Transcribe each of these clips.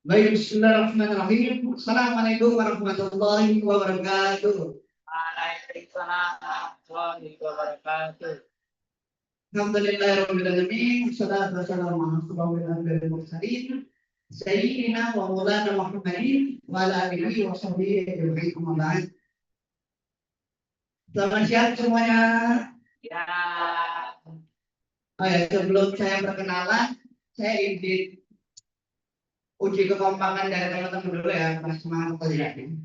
Baik, bismillahirrahmanirrahim. Assalamualaikum warahmatullahi wabarakatuh. Waalaikumsalam warahmatullahi wabarakatuh. Alhamdulillahirabbil alamin. Wassalatu wassalamu ala asyrofil mursalin sayyidina wa maulana Muhammadin wa ala alihi wa sahbihi ajma'in. Amma ba'd. Selamat siang semuanya. Ya, Oh ya, sebelum saya perkenalan, saya ingin uji kekompakan dari teman-teman dulu ya, Mas semangat kalian.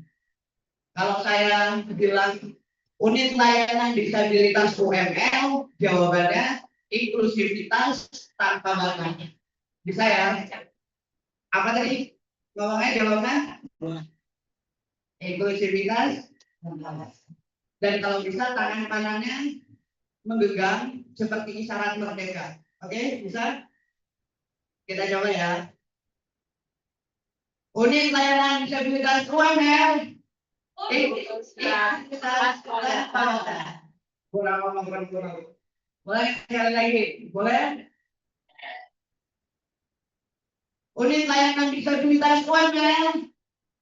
Kalau saya bilang unit layanan disabilitas UML, jawabannya inklusivitas tanpa batas. Bisa ya? Apa tadi? Ngomongnya jawabnya? Inklusivitas tanpa batas. Dan kalau bisa tangan kanannya menggenggam seperti isyarat merdeka. Oke, bisa? Kita coba ya. Unit layanan disabilitas UML. Inklusivitas tanpa batas. Kurang. Boleh sekali lagi? Boleh? Unit layanan disabilitas UML,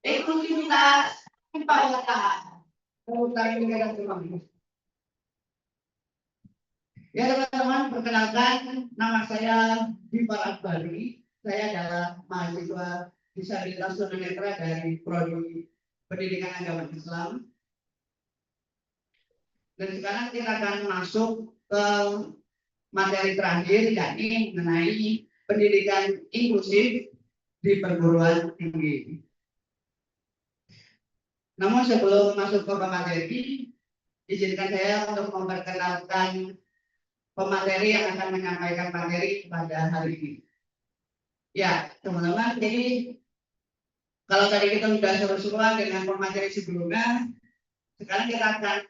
inklusivitas tanpa batas. Ya teman-teman, perkenalkan nama saya Bimar Akbari. Saya adalah mahasiswa disabilitas tunanetra dari Prodi Pendidikan Agama Islam. Dan sekarang kita akan masuk ke materi terakhir, yakni mengenai pendidikan inklusif di perguruan tinggi. Namun sebelum masuk ke materi, izinkan saya untuk memperkenalkan pemateri yang akan menyampaikan materi pada hari ini. Ya, teman-teman, jadi kalau tadi kita sudah seru-seruan dengan pemateri sebelumnya, sekarang kita akan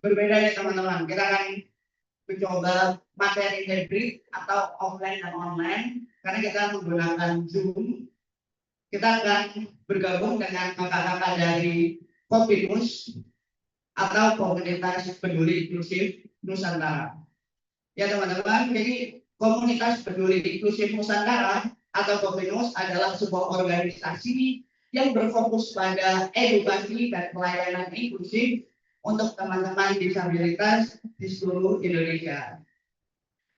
berbeda ya teman-teman. Kita akan mencoba materi hybrid atau offline dan online, karena kita menggunakan Zoom. Kita akan bergabung dengan kakak-kakak dari Kopinus atau Komunitas Peduli Inklusif Nusantara. Ya teman-teman, jadi Komunitas Peduli Inklusif Nusantara atau Kopinus adalah sebuah organisasi yang berfokus pada edukasi dan pelayanan inklusif untuk teman-teman disabilitas di seluruh Indonesia.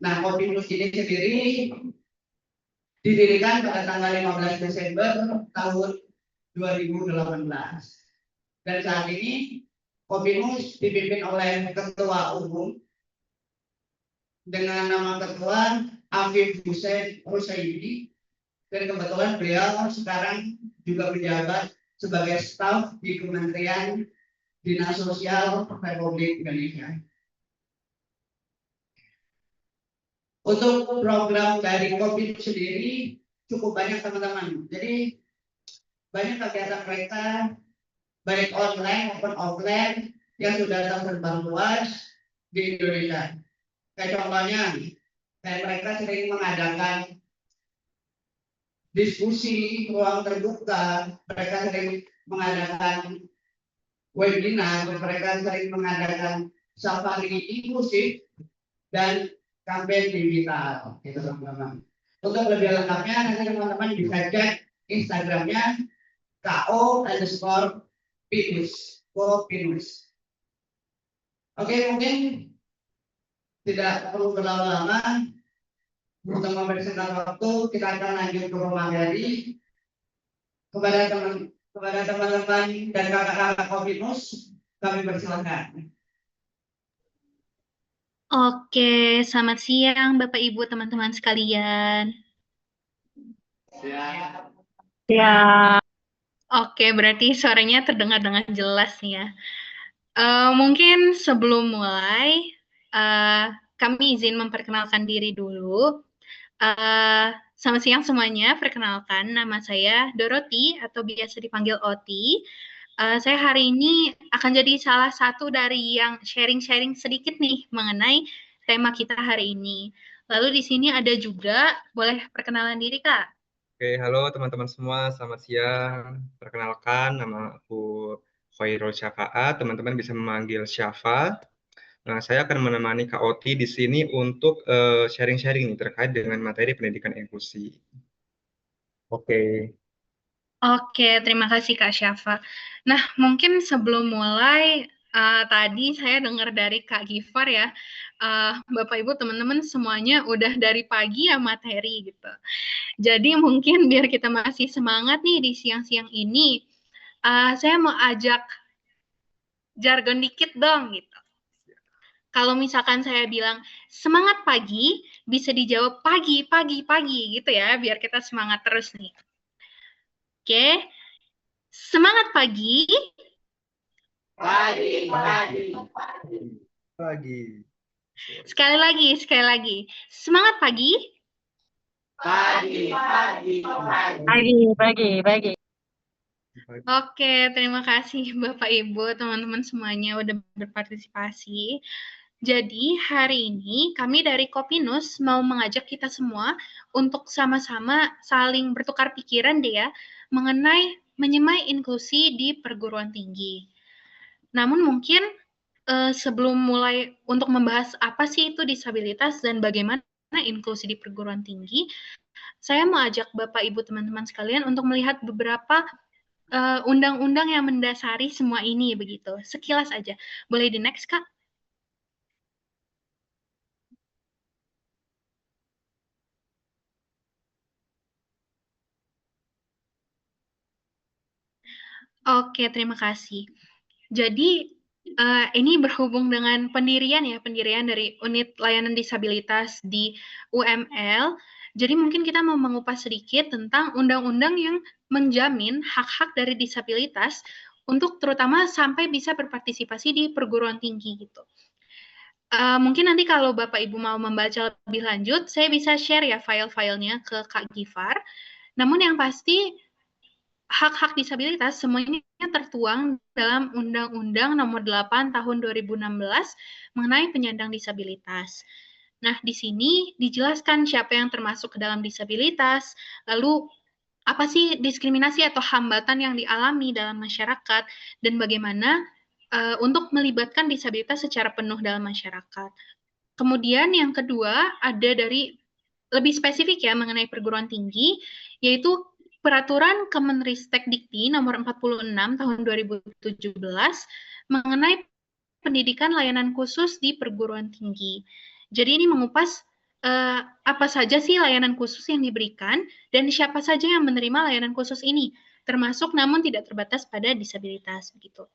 Nah, Kopinus ini sendiri didirikan pada tanggal 15 Desember tahun 2018. Dan saat ini Kopinus dipimpin oleh Ketua Umum dengan nama Ketua Afif Hussein Rusaidi, dan kebetulan beliau sekarang juga menjabat sebagai staf di Kementerian Dinas Sosial Republik Indonesia. Untuk program dari Kopinus sendiri cukup banyak teman-teman. Jadi banyak kegiatan mereka baik online maupun offline yang sudah tersebar luas di Indonesia. Kayak contohnya, kayak mereka sering mengadakan diskusi ruang terbuka, mereka sering mengadakan webinar, mereka sering mengadakan safari inklusif dan kampanye digital, gitu teman-teman. Untuk lebih lengkapnya nanti teman-teman bisa cek Instagramnya ko_pinus. Oke, mungkin tidak perlu berlama-lama. Untuk mempersingkat waktu, kita akan lanjut ke materi. Kepada teman-teman dan kakak-kakak Kopinus, kami persilakan. Oke, selamat siang Bapak Ibu teman-teman sekalian. ya. Oke, berarti suaranya terdengar dengan jelas nih ya. Mungkin sebelum mulai, kami izin memperkenalkan diri dulu. Selamat siang semuanya, perkenalkan nama saya Dorothy atau biasa dipanggil Oti. Saya hari ini akan jadi salah satu dari yang sharing-sharing sedikit nih mengenai tema kita hari ini. Lalu di sini ada juga, boleh perkenalan diri Kak? Oke, halo teman-teman semua, selamat siang. Perkenalkan, nama aku Khairul Syafaat, teman-teman bisa memanggil Syafa. Nah, saya akan menemani Kak Oti di sini untuk sharing-sharing terkait dengan materi pendidikan inklusi. Oke. Oke, terima kasih Kak Syafa. Nah, mungkin sebelum mulai, tadi saya dengar dari Kak Gifar ya, Bapak Ibu teman-teman semuanya udah dari pagi ya materi gitu. Jadi mungkin biar kita masih semangat nih di siang-siang ini, saya mau ajak jargon dikit dong gitu. Kalau misalkan saya bilang semangat pagi, bisa dijawab pagi, pagi, pagi gitu ya, biar kita semangat terus nih. Oke, semangat pagi. Pagi, pagi, Pagi. Sekali lagi. Semangat pagi. pagi, pagi, pagi. Pagi. Pagi. Oke, terima kasih Bapak Ibu, teman-teman semuanya udah berpartisipasi. Jadi, hari ini kami dari Kopinus mau mengajak kita semua untuk sama-sama saling bertukar pikiran deh ya, mengenai menyemai inklusi di perguruan tinggi. Namun mungkin sebelum mulai untuk membahas apa sih itu disabilitas dan bagaimana inklusi di perguruan tinggi, saya mau ajak Bapak Ibu teman-teman sekalian untuk melihat beberapa undang-undang yang mendasari semua ini begitu. Sekilas aja. Boleh di next, Kak? Oke, terima kasih. Jadi ini berhubung dengan pendirian dari unit layanan disabilitas di UML. Jadi mungkin kita mau mengupas sedikit tentang undang-undang yang menjamin hak-hak dari disabilitas untuk terutama sampai bisa berpartisipasi di perguruan tinggi gitu. Mungkin nanti kalau Bapak Ibu mau membaca lebih lanjut, saya bisa share ya file-filenya ke Kak Gifar. Namun yang pasti hak-hak disabilitas semuanya tertuang dalam Undang-Undang Nomor 8 Tahun 2016 mengenai penyandang disabilitas. Nah, di sini dijelaskan siapa yang termasuk ke dalam disabilitas, lalu apa sih diskriminasi atau hambatan yang dialami dalam masyarakat, dan bagaimana untuk melibatkan disabilitas secara penuh dalam masyarakat. Kemudian yang kedua ada dari lebih spesifik ya mengenai perguruan tinggi, yaitu Peraturan Kemenristek Dikti nomor 46 tahun 2017 mengenai pendidikan layanan khusus di perguruan tinggi. Jadi ini mengupas apa saja sih layanan khusus yang diberikan dan siapa saja yang menerima layanan khusus ini, termasuk namun tidak terbatas pada disabilitas begitu.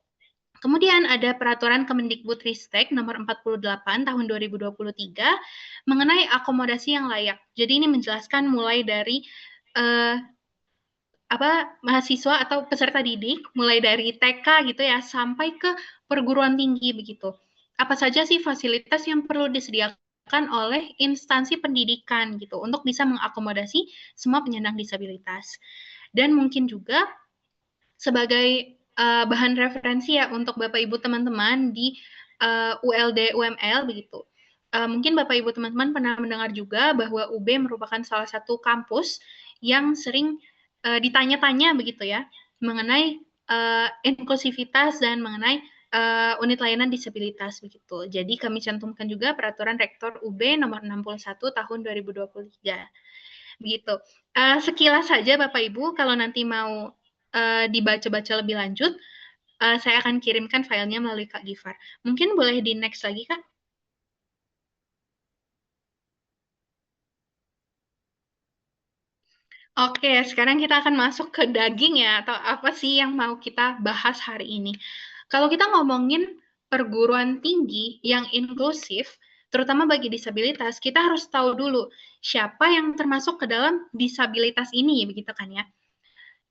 Kemudian ada Peraturan Kemendikbudristek nomor 48 tahun 2023 mengenai akomodasi yang layak. Jadi ini menjelaskan mulai dari mahasiswa atau peserta didik mulai dari TK gitu ya sampai ke perguruan tinggi begitu. Apa saja sih fasilitas yang perlu disediakan oleh instansi pendidikan gitu untuk bisa mengakomodasi semua penyandang disabilitas. Dan mungkin juga sebagai bahan referensi ya untuk Bapak Ibu teman-teman di ULD UML begitu. Mungkin Bapak Ibu teman-teman pernah mendengar juga bahwa UB merupakan salah satu kampus yang sering ditanya-tanya begitu ya mengenai inklusivitas dan mengenai unit layanan disabilitas begitu. Jadi kami cantumkan juga peraturan Rektor UB nomor 61 tahun 2023. Begitu. Sekilas saja Bapak Ibu, kalau nanti mau dibaca-baca lebih lanjut, saya akan kirimkan filenya melalui Kak Gifar. Mungkin boleh di next lagi, Kak? Oke, sekarang kita akan masuk ke daging ya, atau apa sih yang mau kita bahas hari ini. Kalau kita ngomongin perguruan tinggi yang inklusif, terutama bagi disabilitas, kita harus tahu dulu siapa yang termasuk ke dalam disabilitas ini, begitu kan ya.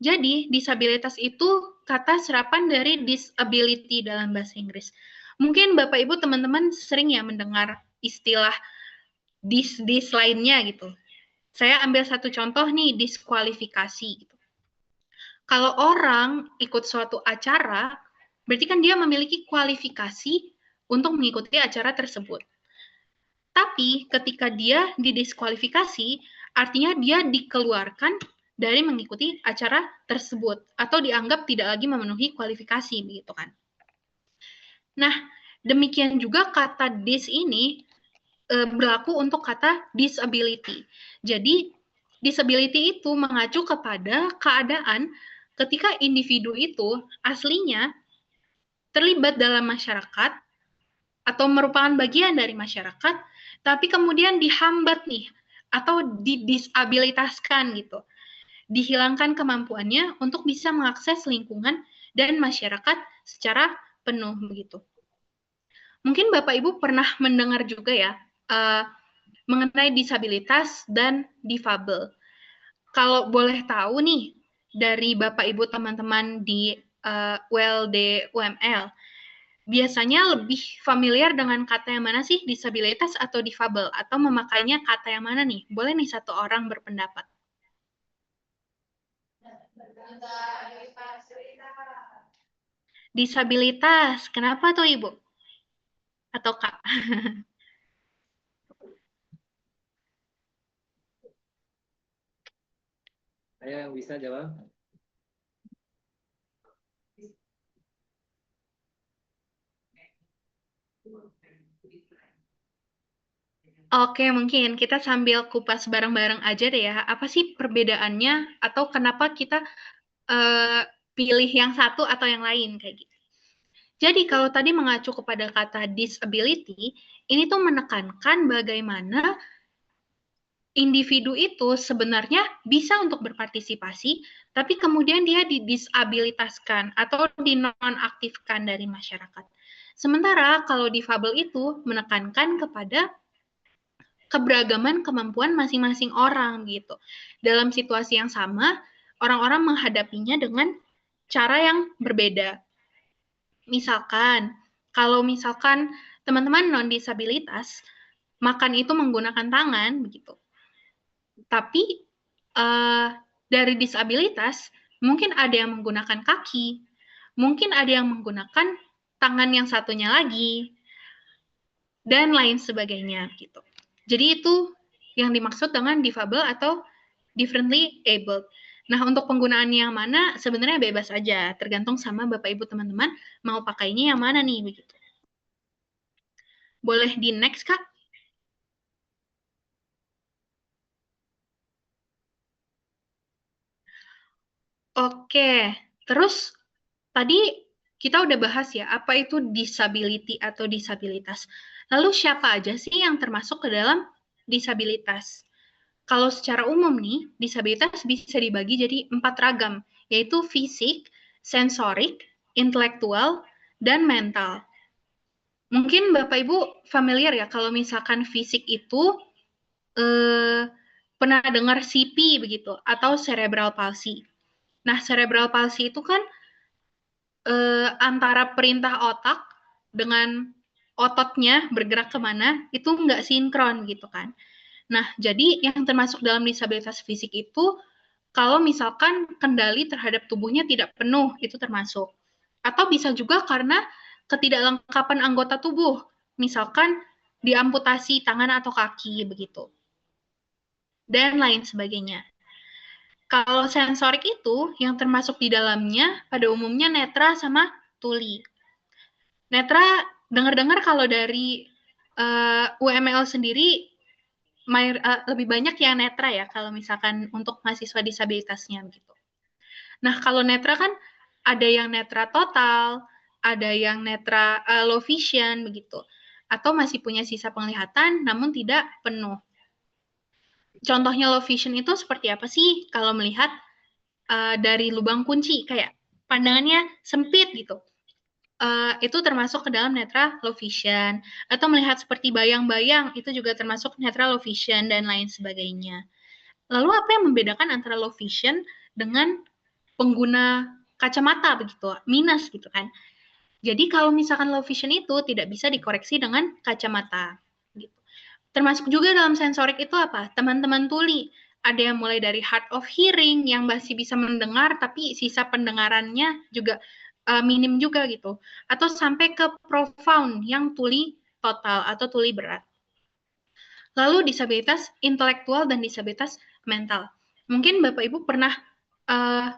Jadi, disabilitas itu kata serapan dari disability dalam bahasa Inggris. Mungkin Bapak Ibu teman-teman sering ya mendengar istilah dis lainnya gitu. Saya ambil satu contoh nih, diskualifikasi gitu. Kalau orang ikut suatu acara, berarti kan dia memiliki kualifikasi untuk mengikuti acara tersebut. Tapi ketika dia didiskualifikasi, artinya dia dikeluarkan dari mengikuti acara tersebut atau dianggap tidak lagi memenuhi kualifikasi begitu kan. Nah, demikian juga kata dis ini berlaku untuk kata disability. Jadi disability itu mengacu kepada keadaan ketika individu itu aslinya terlibat dalam masyarakat atau merupakan bagian dari masyarakat, tapi kemudian dihambat nih atau didisabilitaskan gitu. Dihilangkan kemampuannya untuk bisa mengakses lingkungan dan masyarakat secara penuh begitu. Mungkin Bapak Ibu pernah mendengar juga ya mengenai disabilitas dan difabel. Kalau boleh tahu nih dari Bapak Ibu teman-teman di ULD UML, biasanya lebih familiar dengan kata yang mana sih, disabilitas atau difabel, atau memakainya kata yang mana nih? Boleh nih satu orang berpendapat. Disabilitas, kenapa tuh Ibu? Atau Kak? Saya yang bisa jawab. Oke, mungkin kita sambil kupas bareng-bareng aja deh ya. Apa sih perbedaannya atau kenapa kita pilih yang satu atau yang lain kayak gitu. Jadi kalau tadi mengacu kepada kata disability, ini tuh menekankan bagaimana individu itu sebenarnya bisa untuk berpartisipasi, tapi kemudian dia didisabilitaskan atau dinonaktifkan dari masyarakat. Sementara kalau difabel itu menekankan kepada keberagaman kemampuan masing-masing orang gitu. Dalam situasi yang sama, orang-orang menghadapinya dengan cara yang berbeda. Misalkan, kalau misalkan teman-teman non-disabilitas, makan itu menggunakan tangan, begitu. Tapi dari disabilitas, mungkin ada yang menggunakan kaki, mungkin ada yang menggunakan tangan yang satunya lagi, dan lain sebagainya, gitu. Jadi itu yang dimaksud dengan difabel atau differently abled. Nah, untuk penggunaannya yang mana sebenarnya bebas aja, tergantung sama Bapak Ibu teman-teman mau pakainya yang mana nih begitu. Boleh di next, Kak? Oke, terus tadi kita udah bahas ya, apa itu disability atau disabilitas. Lalu siapa aja sih yang termasuk ke dalam disabilitas? Kalau secara umum nih, disabilitas bisa dibagi jadi 4 ragam, yaitu fisik, sensorik, intelektual, dan mental. Mungkin Bapak Ibu familiar ya, kalau misalkan fisik itu pernah dengar CP begitu, atau cerebral palsy. Nah, cerebral palsy itu kan antara perintah otak dengan ototnya bergerak kemana, itu nggak sinkron gitu kan. Nah, jadi yang termasuk dalam disabilitas fisik itu, kalau misalkan kendali terhadap tubuhnya tidak penuh, itu termasuk. Atau bisa juga karena ketidaklengkapan anggota tubuh, misalkan diamputasi tangan atau kaki, begitu. Dan lain sebagainya. Kalau sensorik itu, yang termasuk di dalamnya, pada umumnya netra sama tuli. Netra, dengar-dengar kalau dari UML sendiri, lebih banyak yang netra ya, kalau misalkan untuk mahasiswa disabilitasnya begitu. Nah, kalau netra kan ada yang netra total, ada yang netra low vision begitu, atau masih punya sisa penglihatan namun tidak penuh. Contohnya low vision itu seperti apa sih? Kalau melihat dari lubang kunci, kayak pandangannya sempit gitu. Itu termasuk ke dalam netra low vision, atau melihat seperti bayang-bayang, itu juga termasuk netra low vision, dan lain sebagainya. Lalu apa yang membedakan antara low vision dengan pengguna kacamata begitu, minus gitu kan. Jadi kalau misalkan low vision itu tidak bisa dikoreksi dengan kacamata. Gitu. Termasuk juga dalam sensorik itu apa? Teman-teman tuli. Ada yang mulai dari hard of hearing, yang masih bisa mendengar, tapi sisa pendengarannya juga minim juga gitu. Atau sampai ke profound, yang tuli total atau tuli berat. Lalu disabilitas intelektual dan disabilitas mental. Mungkin Bapak Ibu pernah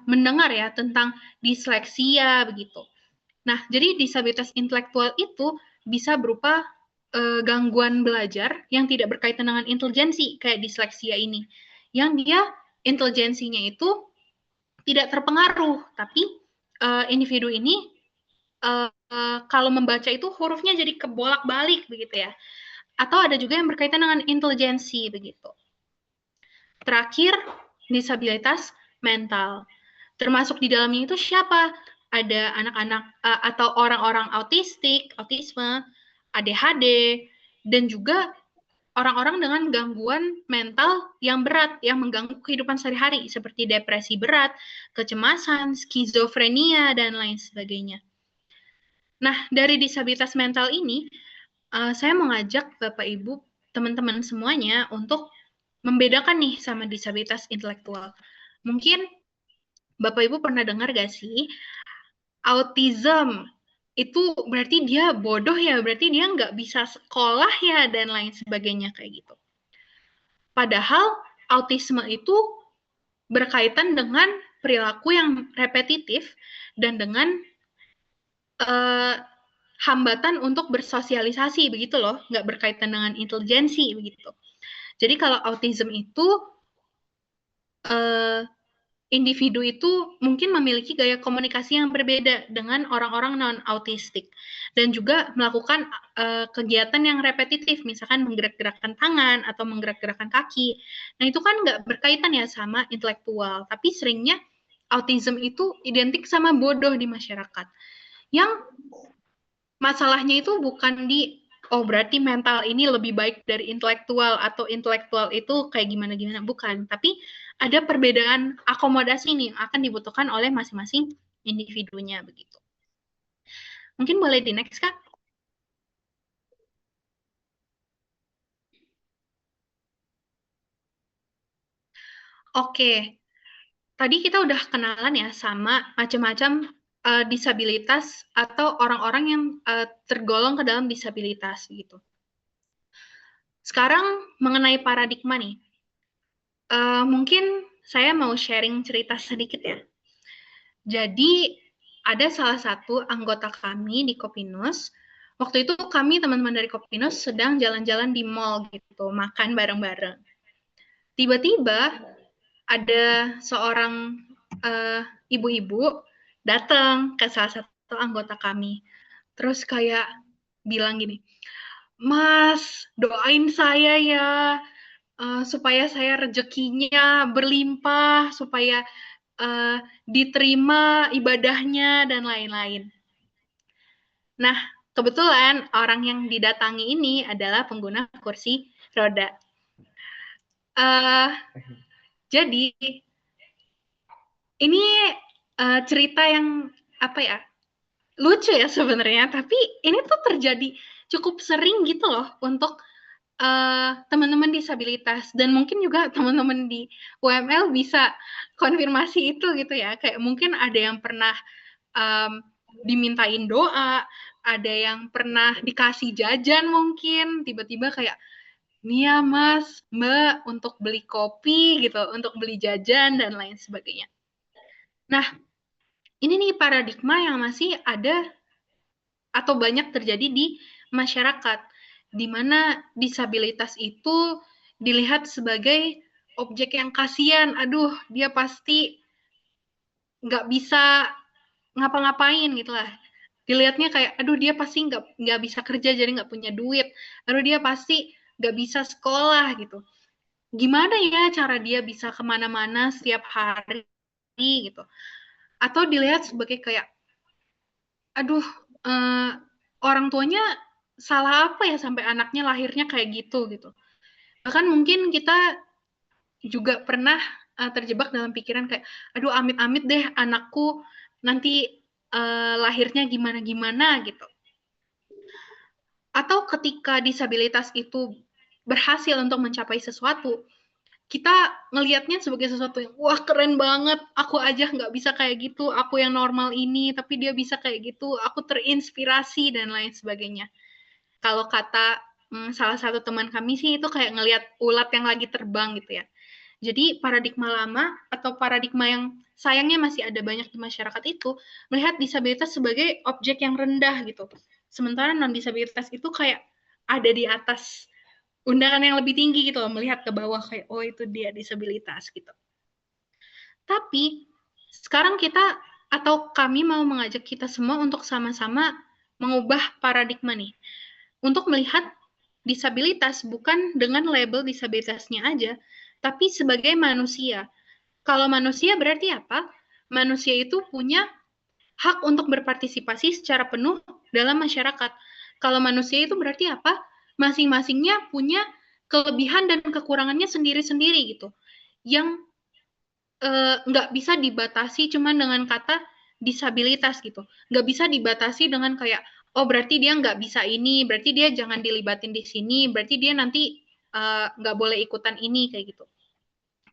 mendengar ya tentang disleksia begitu. Nah, jadi disabilitas intelektual itu bisa berupa gangguan belajar yang tidak berkaitan dengan intelijensi, kayak disleksia ini. Yang dia intelijensinya itu tidak terpengaruh, tapi individu ini kalau membaca itu hurufnya jadi kebolak-balik begitu ya. Atau ada juga yang berkaitan dengan intelijensi begitu. Terakhir, disabilitas mental. Termasuk di dalamnya itu siapa? Ada anak-anak atau orang-orang autistik, autisme, ADHD, dan juga orang-orang dengan gangguan mental yang berat, yang mengganggu kehidupan sehari-hari, seperti depresi berat, kecemasan, skizofrenia, dan lain sebagainya. Nah, dari disabilitas mental ini, saya mengajak Bapak Ibu, teman-teman semuanya untuk membedakan nih sama disabilitas intelektual. Mungkin Bapak Ibu pernah dengar gak sih, autism itu berarti dia bodoh ya, berarti dia nggak bisa sekolah ya, dan lain sebagainya kayak gitu. Padahal autisme itu berkaitan dengan perilaku yang repetitif dan dengan hambatan untuk bersosialisasi begitu loh, nggak berkaitan dengan intelijensi begitu. Jadi kalau autism itu individu itu mungkin memiliki gaya komunikasi yang berbeda dengan orang-orang non-autistik dan juga melakukan kegiatan yang repetitif, misalkan menggerak-gerakkan tangan atau menggerak-gerakkan kaki. Nah, itu kan nggak berkaitan ya sama intelektual, tapi seringnya autism itu identik sama bodoh di masyarakat. Yang masalahnya itu bukan di berarti mental ini lebih baik dari intelektual atau intelektual itu kayak gimana-gimana, bukan. Tapi ada perbedaan akomodasi nih yang akan dibutuhkan oleh masing-masing individunya begitu. Mungkin boleh di next, Kak? Oke. Tadi kita udah kenalan ya sama macam-macam disabilitas atau orang-orang yang tergolong ke dalam disabilitas gitu. Sekarang mengenai paradigma nih. Mungkin saya mau sharing cerita sedikit ya. Jadi ada salah satu anggota kami di Kopinus. Waktu itu kami teman-teman dari Kopinus sedang jalan-jalan di mall gitu, makan bareng-bareng. Tiba-tiba ada seorang ibu-ibu datang ke salah satu anggota kami. Terus kayak bilang gini, "Mas, doain saya ya, supaya saya rezekinya berlimpah, supaya diterima ibadahnya, dan lain-lain." Nah, kebetulan orang yang didatangi ini adalah pengguna kursi roda. Jadi, ini cerita yang apa ya, lucu ya sebenarnya, tapi ini tuh terjadi cukup sering gitu loh untuk teman-teman disabilitas, dan mungkin juga teman-teman di UML bisa konfirmasi itu gitu ya, kayak mungkin ada yang pernah dimintain doa, ada yang pernah dikasih jajan mungkin, tiba-tiba kayak, "Nih ya Mas, Mbak, untuk beli kopi gitu, untuk beli jajan," dan lain sebagainya. Nah, ini nih paradigma yang masih ada atau banyak terjadi di masyarakat, di mana disabilitas itu dilihat sebagai objek yang kasihan. Aduh, dia pasti nggak bisa ngapa-ngapain gitu lah. Dilihatnya kayak, aduh dia pasti nggak bisa kerja, jadi nggak punya duit. Aduh dia pasti nggak bisa sekolah gitu. Gimana ya cara dia bisa kemana-mana setiap hari gitu. Atau dilihat sebagai kayak, aduh orang tuanya salah apa ya sampai anaknya lahirnya kayak gitu gitu. Bahkan mungkin kita juga pernah terjebak dalam pikiran kayak, aduh amit-amit deh anakku nanti lahirnya gimana-gimana gitu. Atau ketika disabilitas itu berhasil untuk mencapai sesuatu, kita ngelihatnya sebagai sesuatu yang, wah keren banget, aku aja nggak bisa kayak gitu, aku yang normal ini, tapi dia bisa kayak gitu, aku terinspirasi, dan lain sebagainya. Kalau kata salah satu teman kami sih, itu kayak ngelihat ulat yang lagi terbang gitu ya. Jadi paradigma lama atau paradigma yang sayangnya masih ada banyak di masyarakat itu, melihat disabilitas sebagai objek yang rendah gitu. Sementara non-disabilitas itu kayak ada di atas undangan yang lebih tinggi gitu loh, melihat ke bawah kayak, oh itu dia disabilitas gitu. Tapi sekarang kami mau mengajak kita semua untuk sama-sama mengubah paradigma nih, untuk melihat disabilitas bukan dengan label disabilitasnya aja, tapi sebagai manusia. Kalau manusia berarti apa? Manusia itu punya hak untuk berpartisipasi secara penuh dalam masyarakat. Kalau manusia itu berarti apa? Masing-masingnya punya kelebihan dan kekurangannya sendiri-sendiri gitu. Yang nggak bisa dibatasi cuma dengan kata disabilitas gitu. Nggak bisa dibatasi dengan kayak, oh berarti dia nggak bisa ini, berarti dia jangan dilibatin di sini, berarti dia nanti nggak boleh ikutan ini, kayak gitu.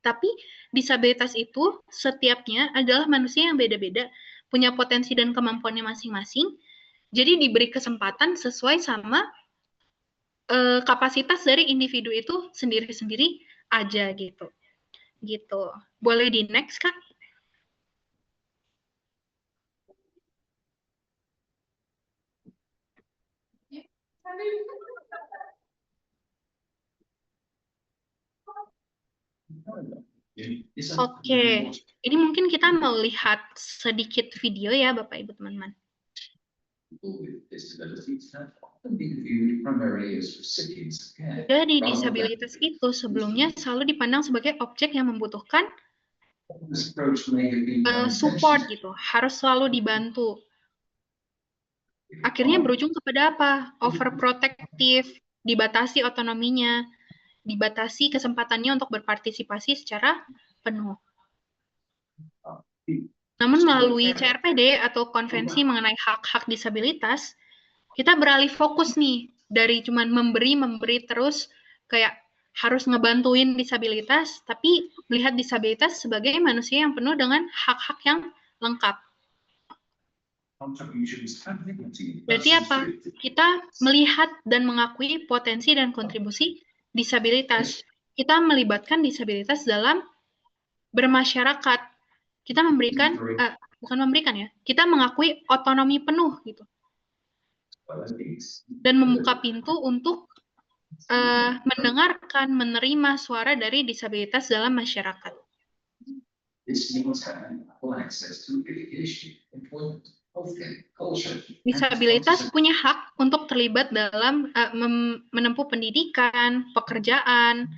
Tapi disabilitas itu setiapnya adalah manusia yang beda-beda, punya potensi dan kemampuannya masing-masing, jadi diberi kesempatan sesuai sama kapasitas dari individu itu sendiri-sendiri aja gitu. Gitu. Boleh di next, Kak? Oke, ini mungkin kita mau lihat sedikit video ya, Bapak Ibu teman-teman. Jadi disabilitas itu sebelumnya selalu dipandang sebagai objek yang membutuhkan support gitu, harus selalu dibantu. Akhirnya berujung kepada apa? Overprotective, dibatasi otonominya, dibatasi kesempatannya untuk berpartisipasi secara penuh. Namun melalui CRPD atau Konvensi mengenai hak-hak disabilitas, kita beralih fokus nih dari cuman memberi terus kayak harus ngebantuin disabilitas, tapi melihat disabilitas sebagai manusia yang penuh dengan hak-hak yang lengkap. Berarti apa? Kita melihat dan mengakui potensi dan kontribusi disabilitas. Kita melibatkan disabilitas dalam bermasyarakat. Kita bukan memberikan ya, kita mengakui otonomi penuh gitu. Dan membuka pintu untuk mendengarkan, menerima suara dari disabilitas dalam masyarakat. Disabilitas punya hak untuk terlibat dalam menempuh pendidikan, pekerjaan,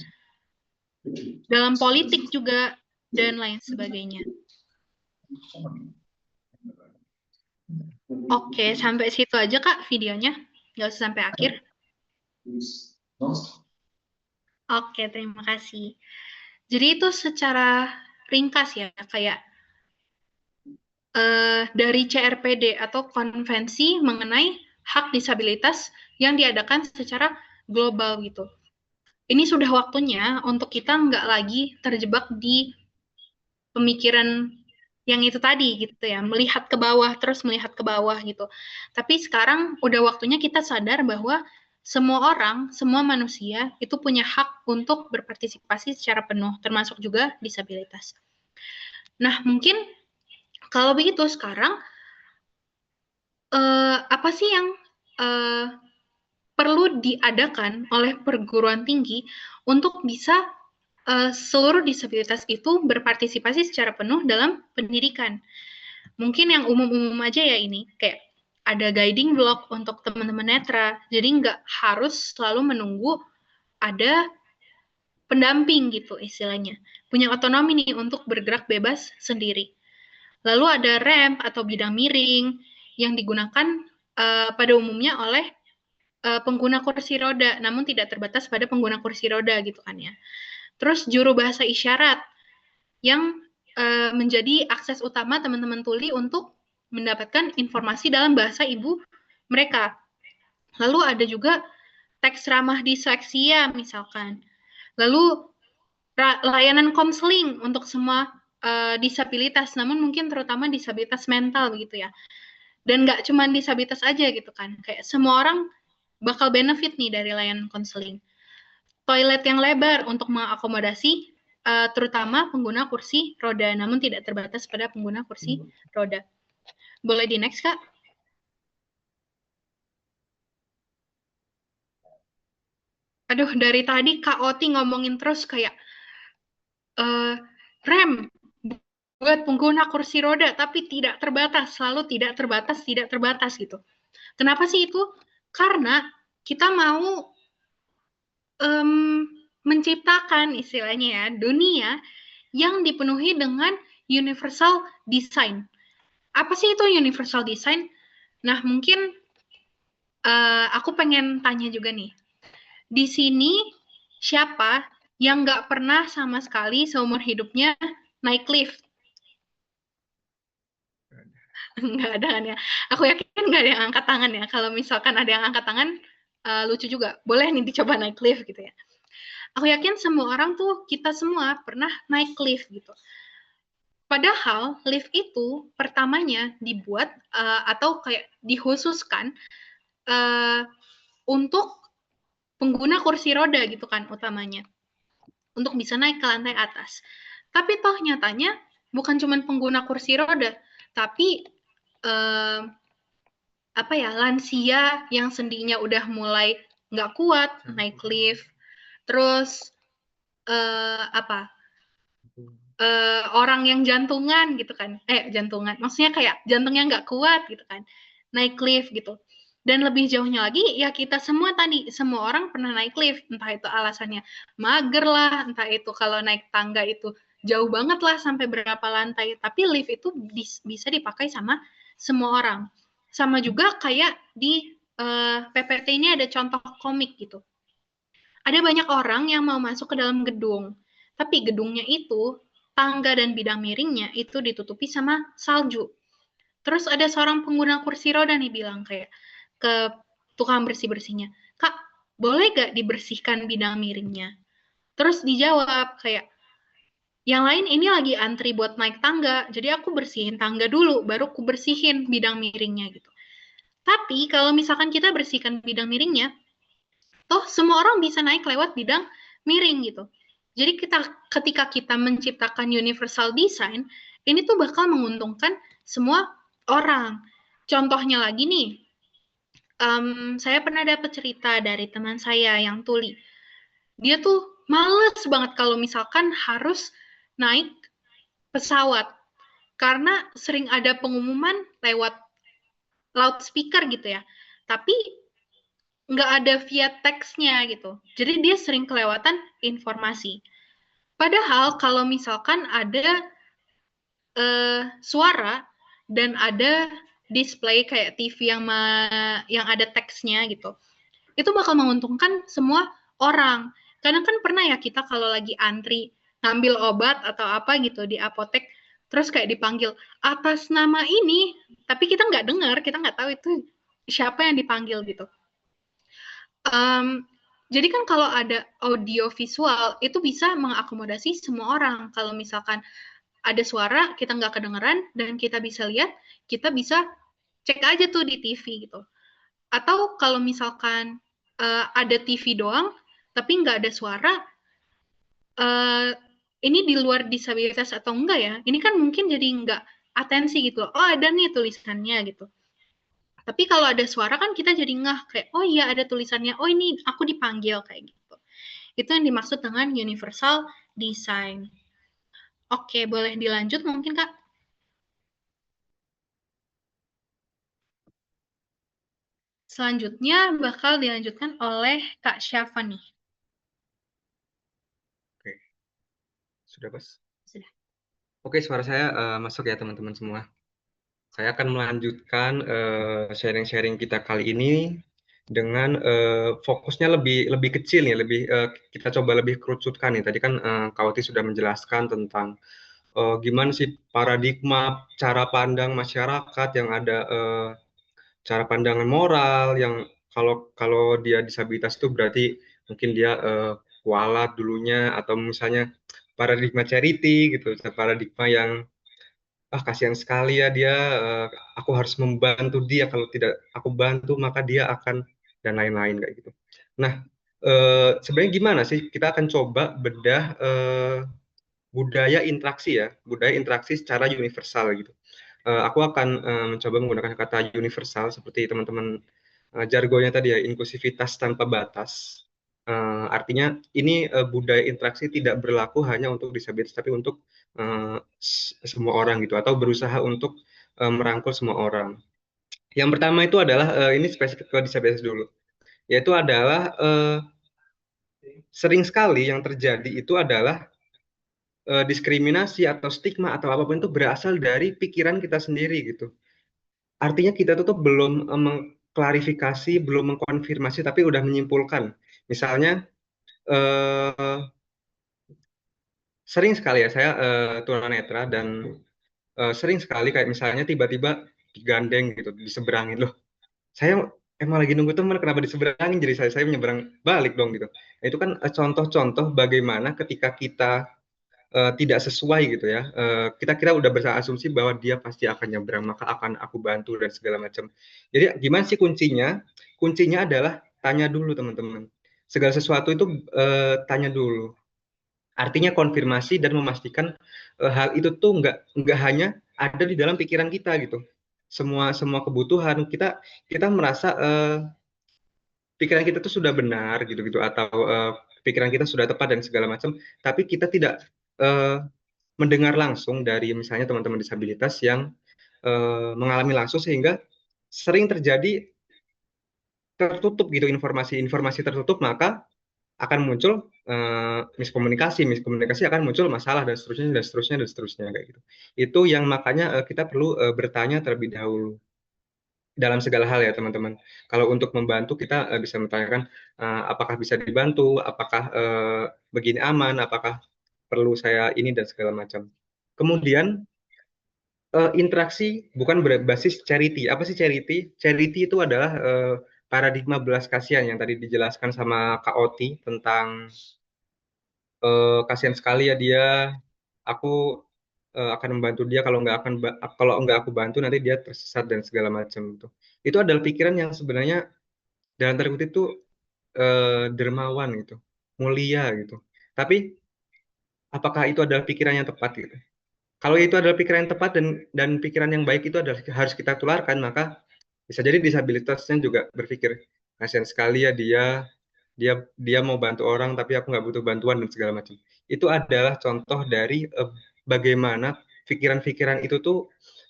dalam politik juga, dan lain sebagainya. Oke, sampai situ aja Kak videonya. Nggak usah sampai akhir. Oke, terima kasih. Jadi itu secara ringkas ya, kayak dari CRPD atau konvensi mengenai hak disabilitas yang diadakan secara global gitu. Ini sudah waktunya untuk kita nggak lagi terjebak di pemikiran yang itu tadi gitu ya, melihat ke bawah terus melihat ke bawah gitu. Tapi sekarang udah waktunya kita sadar bahwa semua orang, semua manusia itu punya hak untuk berpartisipasi secara penuh, termasuk juga disabilitas. Nah, mungkin kalau begitu sekarang apa sih yang perlu diadakan oleh perguruan tinggi untuk bisa seluruh disabilitas itu berpartisipasi secara penuh dalam pendidikan? Mungkin yang umum-umum aja ya ini, kayak ada guiding block untuk teman-teman netra, jadi nggak harus selalu menunggu ada pendamping gitu istilahnya. Punya otonomi nih untuk bergerak bebas sendiri. Lalu ada ramp atau bidang miring yang digunakan pada umumnya oleh pengguna kursi roda, namun tidak terbatas pada pengguna kursi roda gitu kan ya. Terus juru bahasa isyarat yang menjadi akses utama teman-teman tuli untuk mendapatkan informasi dalam bahasa ibu mereka. Lalu ada juga teks ramah disleksia misalkan. Lalu layanan konseling untuk semua disabilitas, namun mungkin terutama disabilitas mental begitu ya. Dan nggak cuma disabilitas aja gitu kan, kayak semua orang bakal benefit nih dari layanan konseling. Toilet yang lebar untuk mengakomodasi terutama pengguna kursi roda, namun tidak terbatas pada pengguna kursi roda. Boleh di next, Kak? Aduh, dari tadi Kak Oti ngomongin terus kayak, Rem, buat pengguna kursi roda, tapi tidak terbatas, selalu tidak terbatas gitu. Kenapa sih itu? Karena kita mau menciptakan istilahnya ya dunia yang dipenuhi dengan universal design. Apa sih itu universal design? Nah, mungkin aku pengen tanya juga nih. Di sini siapa yang nggak pernah sama sekali seumur hidupnya naik lift? Nggak ada kan ya? Aku yakin nggak ada yang angkat tangan ya. Kalau misalkan ada yang angkat tangan, lucu juga. Boleh nih dicoba naik lift gitu ya. Aku yakin semua orang tuh, kita semua pernah naik lift gitu. Padahal lift itu pertamanya dibuat atau kayak dikhususkan untuk pengguna kursi roda gitu kan utamanya. Untuk bisa naik ke lantai atas. Tapi toh nyatanya bukan cuma pengguna kursi roda, tapi apa ya, lansia yang sendinya udah mulai nggak kuat naik lift, terus orang yang jantungan gitu kan, jantungan, maksudnya kayak jantungnya nggak kuat gitu kan, naik lift gitu. Dan lebih jauhnya lagi, ya kita semua tadi, semua orang pernah naik lift, entah itu alasannya mager lah, entah itu kalau naik tangga itu jauh banget lah sampai berapa lantai, tapi lift itu bisa dipakai sama semua orang. Sama juga kayak di PPT ini ada contoh komik gitu. Ada banyak orang yang mau masuk ke dalam gedung, tapi gedungnya itu, tangga dan bidang miringnya itu ditutupi sama salju. Terus ada seorang pengguna kursi roda nih bilang kayak ke tukang bersih-bersihnya, "Kak, boleh gak dibersihkan bidang miringnya?" Terus dijawab kayak, "Yang lain ini lagi antri buat naik tangga, jadi aku bersihin tangga dulu, baru aku bersihin bidang miringnya," gitu. Tapi kalau misalkan kita bersihkan bidang miringnya, toh semua orang bisa naik lewat bidang miring gitu. Jadi ketika kita menciptakan universal design, ini tuh bakal menguntungkan semua orang. Contohnya lagi nih, saya pernah dapat cerita dari teman saya yang tuli. Dia tuh males banget kalau misalkan harus naik pesawat, karena sering ada pengumuman lewat loudspeaker gitu ya. Tapi nggak ada via teksnya gitu. Jadi dia sering kelewatan informasi. Padahal kalau misalkan ada suara dan ada display kayak TV yang ada teksnya gitu, itu bakal menguntungkan semua orang. Karena kan pernah ya kita kalau lagi antri ngambil obat atau apa gitu di apotek, terus kayak dipanggil atas nama ini, tapi kita nggak dengar, kita nggak tahu itu siapa yang dipanggil gitu. Jadi kan kalau ada audio visual itu bisa mengakomodasi semua orang. Kalau misalkan ada suara kita nggak kedengeran dan kita bisa lihat, kita bisa cek aja tuh di TV gitu. Atau kalau misalkan ada TV doang tapi nggak ada suara, ini di luar disabilitas atau enggak ya? Ini kan mungkin jadi nggak atensi gitu loh. Oh ada nih tulisannya gitu. Tapi kalau ada suara kan kita jadi ngeh kayak, oh iya ada tulisannya, oh ini aku dipanggil kayak gitu. Itu yang dimaksud dengan universal design. Oke, boleh dilanjut mungkin Kak? Selanjutnya bakal dilanjutkan oleh Kak Syafa nih. Oke, sudah Mas? Sudah. Oke, suara saya masuk ya teman-teman semua. Saya akan melanjutkan sharing-sharing kita kali ini dengan fokusnya lebih kecil nih, kita coba lebih kerucutkan nih. Tadi kan Kak Oti sudah menjelaskan tentang gimana sih paradigma cara pandang masyarakat yang ada cara pandangan moral yang kalau dia disabilitas itu berarti mungkin dia kualat dulunya, atau misalnya paradigma charity gitu, paradigma yang kasihan sekali ya dia, aku harus membantu dia, kalau tidak aku bantu maka dia akan, dan lain-lain kayak gitu. Nah, sebenarnya gimana sih kita akan coba bedah budaya interaksi secara universal gitu. Aku akan mencoba menggunakan kata universal seperti teman-teman jargonnya tadi ya, inklusivitas tanpa batas. Artinya ini budaya interaksi tidak berlaku hanya untuk disabilitas, tapi untuk semua orang gitu, atau berusaha untuk merangkul semua orang. Yang pertama itu adalah ini spesifik ke disabilitas dulu, yaitu adalah sering sekali yang terjadi itu adalah diskriminasi atau stigma atau apapun itu berasal dari pikiran kita sendiri gitu. Artinya kita tuh belum mengklarifikasi, belum mengkonfirmasi, tapi udah menyimpulkan. Misalnya sering sekali ya saya tunanetra, dan sering sekali kayak misalnya tiba-tiba digandeng gitu, diseberangin, loh saya emang lagi nunggu teman, kenapa diseberangin, jadi saya menyeberang balik dong gitu. Nah, itu kan contoh-contoh bagaimana ketika kita tidak sesuai gitu ya, kita udah berasumsi bahwa dia pasti akan nyebrang, maka akan aku bantu dan segala macam. Jadi gimana sih kuncinya? Kuncinya adalah tanya dulu teman-teman. Segala sesuatu itu tanya dulu. Artinya konfirmasi dan memastikan hal itu tuh nggak hanya ada di dalam pikiran kita gitu. Semua kebutuhan kita merasa pikiran kita tuh sudah benar gitu-gitu, atau pikiran kita sudah tepat dan segala macam, tapi kita tidak mendengar langsung dari misalnya teman-teman disabilitas yang mengalami langsung, sehingga sering terjadi tertutup gitu, informasi tertutup, maka akan muncul miskomunikasi akan muncul masalah dan seterusnya dan seterusnya dan seterusnya kayak gitu. Itu yang makanya kita perlu bertanya terlebih dahulu dalam segala hal ya teman-teman. Kalau untuk membantu kita bisa menanyakan apakah bisa dibantu, apakah begini aman, apakah perlu saya ini dan segala macam. Kemudian interaksi bukan berbasis charity. Apa sih charity? Charity itu adalah paradigma belas kasihan yang tadi dijelaskan sama Kak Oti tentang kasihan sekali ya dia, aku akan membantu dia, kalau nggak aku bantu nanti dia tersesat dan segala macam itu. Itu adalah pikiran yang sebenarnya dalam tanda kutip itu dermawan gitu, mulia gitu. Tapi apakah itu adalah pikiran yang tepat gitu? Kalau itu adalah pikiran yang tepat dan pikiran yang baik itu adalah harus kita tularkan, maka bisa jadi disabilitasnya juga berpikir, kasihan sekali ya dia mau bantu orang tapi aku nggak butuh bantuan dan segala macam. Itu adalah contoh dari bagaimana pikiran-pikiran itu tuh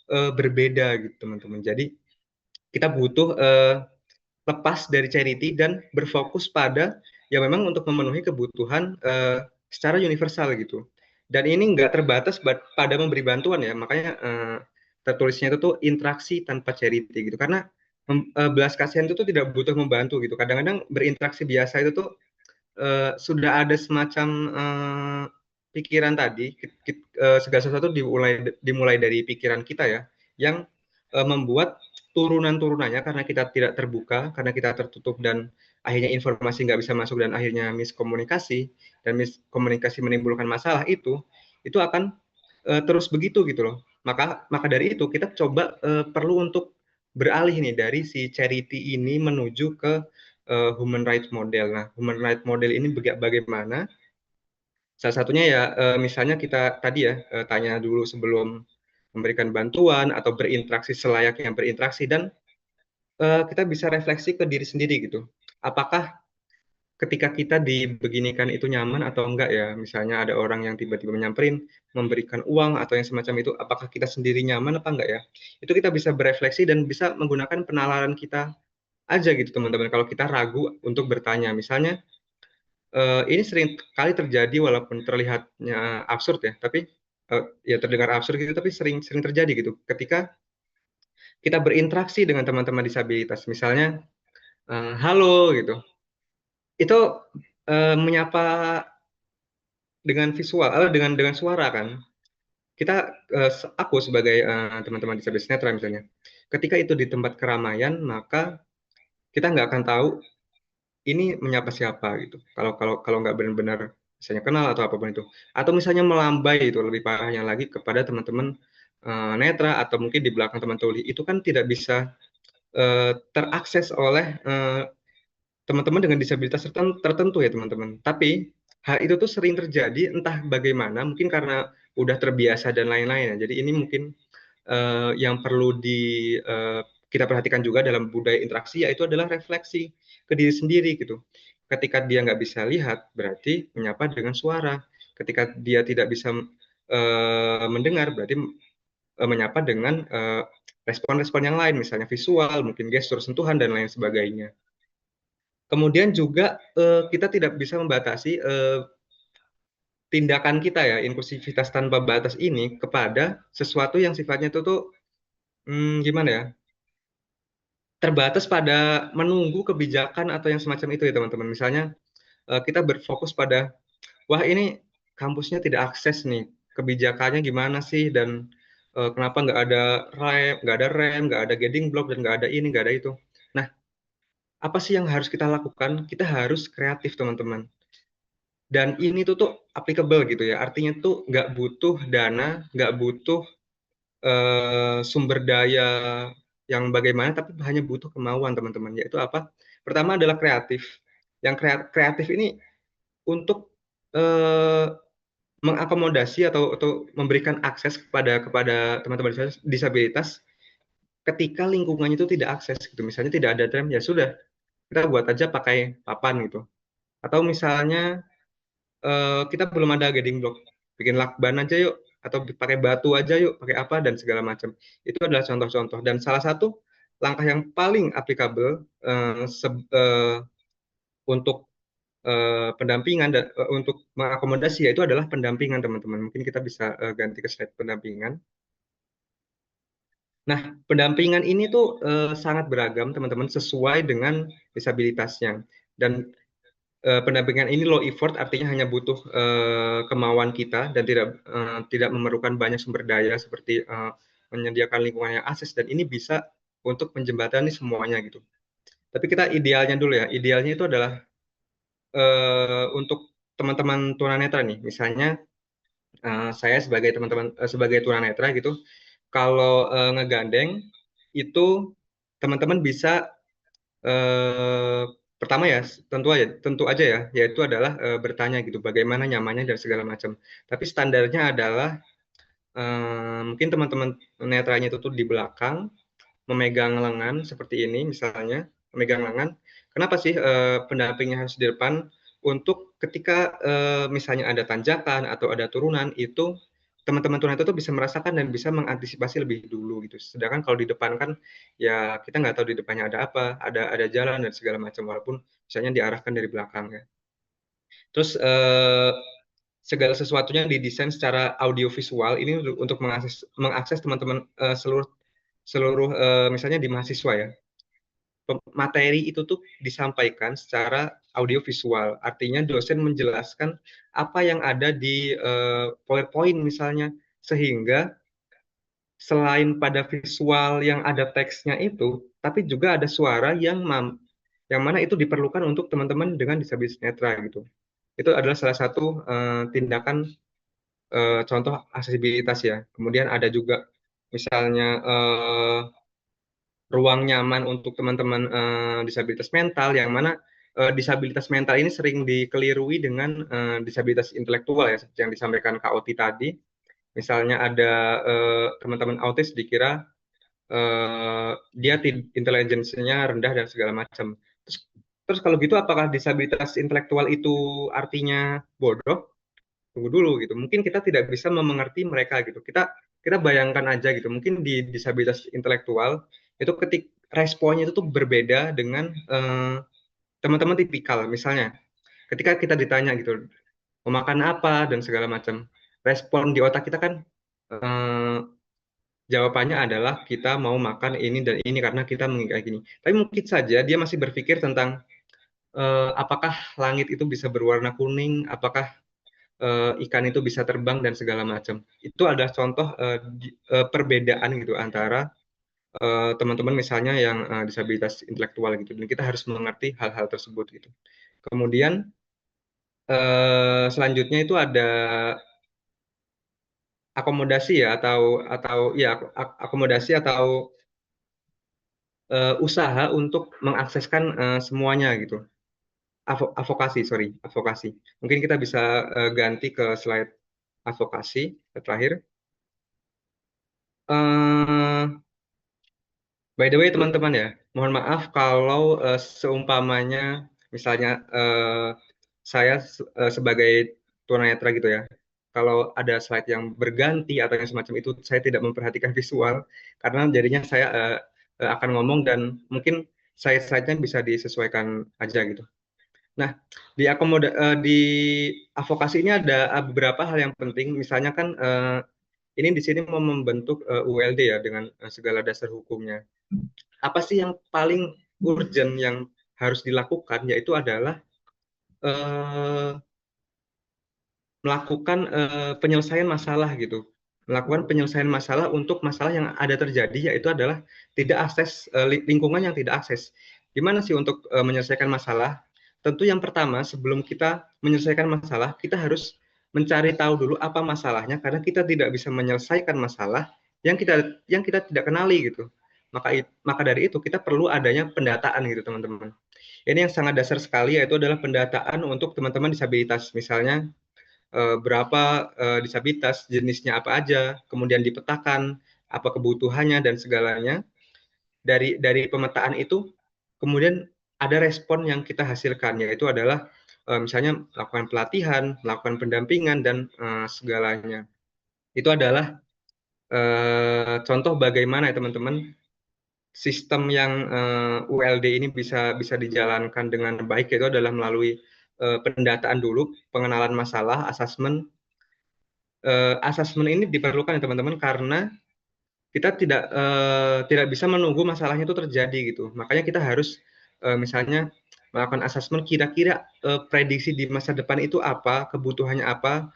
berbeda gitu teman-teman. Jadi kita butuh lepas dari charity dan berfokus pada ya memang untuk memenuhi kebutuhan secara universal gitu. Dan ini nggak terbatas pada memberi bantuan ya, makanya tertulisnya itu tuh interaksi tanpa charity gitu. Karena belas kasihan itu tuh tidak butuh membantu gitu. Kadang-kadang berinteraksi biasa itu tuh sudah ada semacam pikiran tadi, segala sesuatu dimulai dari pikiran kita ya, yang membuat turunan-turunannya karena kita tidak terbuka, karena kita tertutup dan akhirnya informasi nggak bisa masuk dan akhirnya miskomunikasi, dan miskomunikasi menimbulkan masalah itu akan terus begitu gitu loh. Maka dari itu kita coba perlu untuk beralih nih dari si charity ini menuju ke human rights model. Nah, human rights model ini bagaimana? Salah satunya ya misalnya kita tadi ya tanya dulu sebelum memberikan bantuan atau berinteraksi selayaknya berinteraksi, dan kita bisa refleksi ke diri sendiri gitu. Apakah ketika kita dibeginikan itu nyaman atau enggak ya? Misalnya ada orang yang tiba-tiba menyamperin, memberikan uang atau yang semacam itu, apakah kita sendiri nyaman apa enggak ya? Itu kita bisa berefleksi dan bisa menggunakan penalaran kita aja gitu teman-teman. Kalau kita ragu untuk bertanya, misalnya ini sering kali terjadi walaupun terlihatnya absurd ya, tapi ya terdengar absurd gitu, tapi sering terjadi gitu. Ketika kita berinteraksi dengan teman-teman disabilitas, misalnya halo gitu, itu menyapa dengan visual, dengan suara kan. Kita, aku sebagai teman-teman disabilitas netra misalnya, ketika itu di tempat keramaian, maka kita nggak akan tahu ini menyapa siapa gitu. Kalau nggak benar-benar misalnya kenal atau apapun itu. Atau misalnya melambai itu lebih parahnya lagi kepada teman-teman netra atau mungkin di belakang teman tuli, itu kan tidak bisa terakses oleh teman-teman dengan disabilitas tertentu ya teman-teman. Tapi hal itu tuh sering terjadi entah bagaimana, mungkin karena udah terbiasa dan lain-lain ya. Jadi ini mungkin yang perlu kita perhatikan juga dalam budaya interaksi, yaitu adalah refleksi ke diri sendiri gitu. Ketika dia nggak bisa lihat, berarti menyapa dengan suara. Ketika dia tidak bisa mendengar, berarti menyapa dengan respon-respon yang lain, misalnya visual, mungkin gestur, sentuhan, dan lain sebagainya. Kemudian juga kita tidak bisa membatasi tindakan kita ya, inklusivitas tanpa batas ini kepada sesuatu yang sifatnya itu tuh gimana ya, terbatas pada menunggu kebijakan atau yang semacam itu ya teman-teman. Misalnya kita berfokus pada, wah ini kampusnya tidak akses nih, kebijakannya gimana sih, dan kenapa nggak ada rem, nggak ada guiding block, dan nggak ada ini, nggak ada itu. Nah, apa sih yang harus kita lakukan? Kita harus kreatif teman-teman. Dan ini tuh applicable gitu ya, artinya tuh nggak butuh dana, nggak butuh sumber daya yang bagaimana, tapi hanya butuh kemauan teman-teman. Yaitu apa? Pertama adalah kreatif. Yang kreatif ini untuk mengakomodasi atau memberikan akses kepada teman-teman disabilitas ketika lingkungannya itu tidak akses gitu. Misalnya tidak ada tram, ya sudah, kita buat aja pakai papan gitu. Atau misalnya kita belum ada guiding block, bikin lakban aja yuk, atau pakai batu aja yuk, pakai apa, dan segala macam. Itu adalah contoh-contoh. Dan salah satu langkah yang paling applicable untuk pendampingan dan untuk mengakomodasi yaitu adalah pendampingan teman-teman. Mungkin kita bisa ganti ke slide pendampingan. Nah, pendampingan ini tuh sangat beragam teman-teman sesuai dengan disabilitasnya. Dan pendampingan ini low effort, artinya hanya butuh kemauan kita dan tidak memerlukan banyak sumber daya seperti menyediakan lingkungan yang akses, dan ini bisa untuk menjembatani semuanya gitu. Tapi kita idealnya dulu ya, idealnya itu adalah untuk teman-teman tunanetra nih, misalnya saya sebagai sebagai tunanetra gitu, kalau ngegandeng itu teman-teman bisa pertama ya tentu aja ya, yaitu adalah bertanya gitu bagaimana nyamannya dan segala macam. Tapi standarnya adalah mungkin teman-teman netranya itu tuh di belakang memegang lengan seperti ini misalnya, memegang lengan. Kenapa sih pendampingnya harus di depan? Untuk ketika misalnya ada tanjakan atau ada turunan, itu teman-teman tunanetra itu bisa merasakan dan bisa mengantisipasi lebih dulu gitu. Sedangkan kalau di depan kan ya kita nggak tahu di depannya ada apa, ada jalan dan segala macam, walaupun misalnya diarahkan dari belakang ya. Terus segala sesuatunya didesain secara audiovisual ini untuk mengakses teman-teman seluruh misalnya di mahasiswa ya. Materi itu tuh disampaikan secara audiovisual, artinya dosen menjelaskan apa yang ada di PowerPoint misalnya, sehingga selain pada visual yang ada teksnya itu, tapi juga ada suara yang mana itu diperlukan untuk teman-teman dengan disabilitas netra gitu. Itu adalah salah satu tindakan contoh aksesibilitas ya. Kemudian ada juga misalnya ruang nyaman untuk teman-teman disabilitas mental, yang mana disabilitas mental ini sering dikeliruai dengan disabilitas intelektual ya, yang disampaikan Kak Oti tadi. Misalnya ada teman-teman autis dikira dia intelijensinya rendah dan segala macam. Terus kalau gitu apakah disabilitas intelektual itu artinya bodoh? Tunggu dulu gitu. Mungkin kita tidak bisa memengerti mereka gitu. Kita bayangkan aja gitu. Mungkin di disabilitas intelektual itu responnya itu tuh berbeda dengan teman-teman tipikal. Misalnya, ketika kita ditanya gitu, mau makan apa dan segala macam, respon di otak kita kan jawabannya adalah kita mau makan ini dan ini karena kita mengingat gini. Tapi mungkin saja dia masih berpikir tentang apakah langit itu bisa berwarna kuning, apakah ikan itu bisa terbang dan segala macam. Itu adalah contoh perbedaan gitu antara teman-teman misalnya yang disabilitas intelektual gitu, dan kita harus mengerti hal-hal tersebut gitu. Kemudian selanjutnya itu ada akomodasi ya, akomodasi atau usaha untuk mengakseskan semuanya gitu. Advokasi. Mungkin kita bisa ganti ke slide advokasi terakhir. By the way teman-teman ya, mohon maaf kalau seumpamanya misalnya saya sebagai tunanetra gitu ya, kalau ada slide yang berganti atau yang semacam itu, saya tidak memperhatikan visual, karena jadinya saya akan ngomong dan mungkin slide-nya bisa disesuaikan aja gitu. Nah, di advokasi ini ada beberapa hal yang penting, misalnya kan ini di sini mau membentuk ULD ya dengan segala dasar hukumnya. Apa sih yang paling urgent yang harus dilakukan, yaitu adalah melakukan penyelesaian masalah gitu. Melakukan penyelesaian masalah untuk masalah yang ada terjadi, yaitu adalah tidak akses lingkungan yang tidak akses. Gimana sih untuk menyelesaikan masalah? Tentu yang pertama, sebelum kita menyelesaikan masalah, kita harus mencari tahu dulu apa masalahnya, karena kita tidak bisa menyelesaikan masalah yang kita tidak kenali gitu. Maka dari itu kita perlu adanya pendataan gitu teman-teman. Ini yang sangat dasar sekali, yaitu adalah pendataan untuk teman-teman disabilitas. Misalnya berapa disabilitas, jenisnya apa aja, kemudian dipetakan apa kebutuhannya dan segalanya. Dari pemetaan itu kemudian ada respon yang kita hasilkan, yaitu adalah misalnya melakukan pelatihan, melakukan pendampingan dan segalanya. Itu adalah contoh bagaimana ya teman-teman sistem yang ULD ini bisa dijalankan dengan baik, yaitu adalah melalui pendataan dulu, pengenalan masalah, asesmen. Asesmen ini diperlukan ya teman-teman, karena kita tidak bisa menunggu masalahnya itu terjadi gitu. Makanya kita harus misalnya melakukan asesmen, kira-kira prediksi di masa depan itu apa, kebutuhannya apa,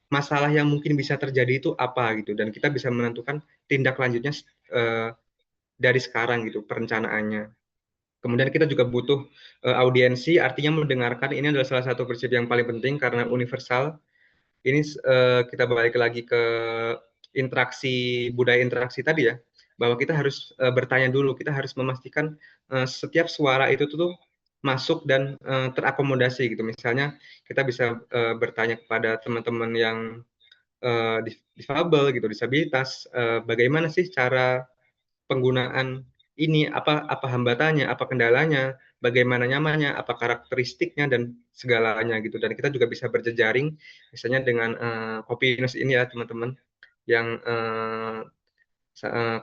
masalah yang mungkin bisa terjadi itu apa gitu, dan kita bisa menentukan tindak lanjutnya dari sekarang gitu perencanaannya. Kemudian kita juga butuh audiensi, artinya mendengarkan. Ini adalah salah satu prinsip yang paling penting karena universal. Ini kita balik lagi ke budaya interaksi tadi ya, bahwa kita harus bertanya dulu, kita harus memastikan setiap suara itu tuh masuk dan terakomodasi gitu. Misalnya kita bisa bertanya kepada teman-teman yang difabel gitu, disabilitas, bagaimana sih cara penggunaan ini, apa hambatannya, apa kendalanya, bagaimana nyamannya, apa karakteristiknya dan segalanya gitu. Dan kita juga bisa berjejaring misalnya dengan Kopinus ini ya teman-teman, yang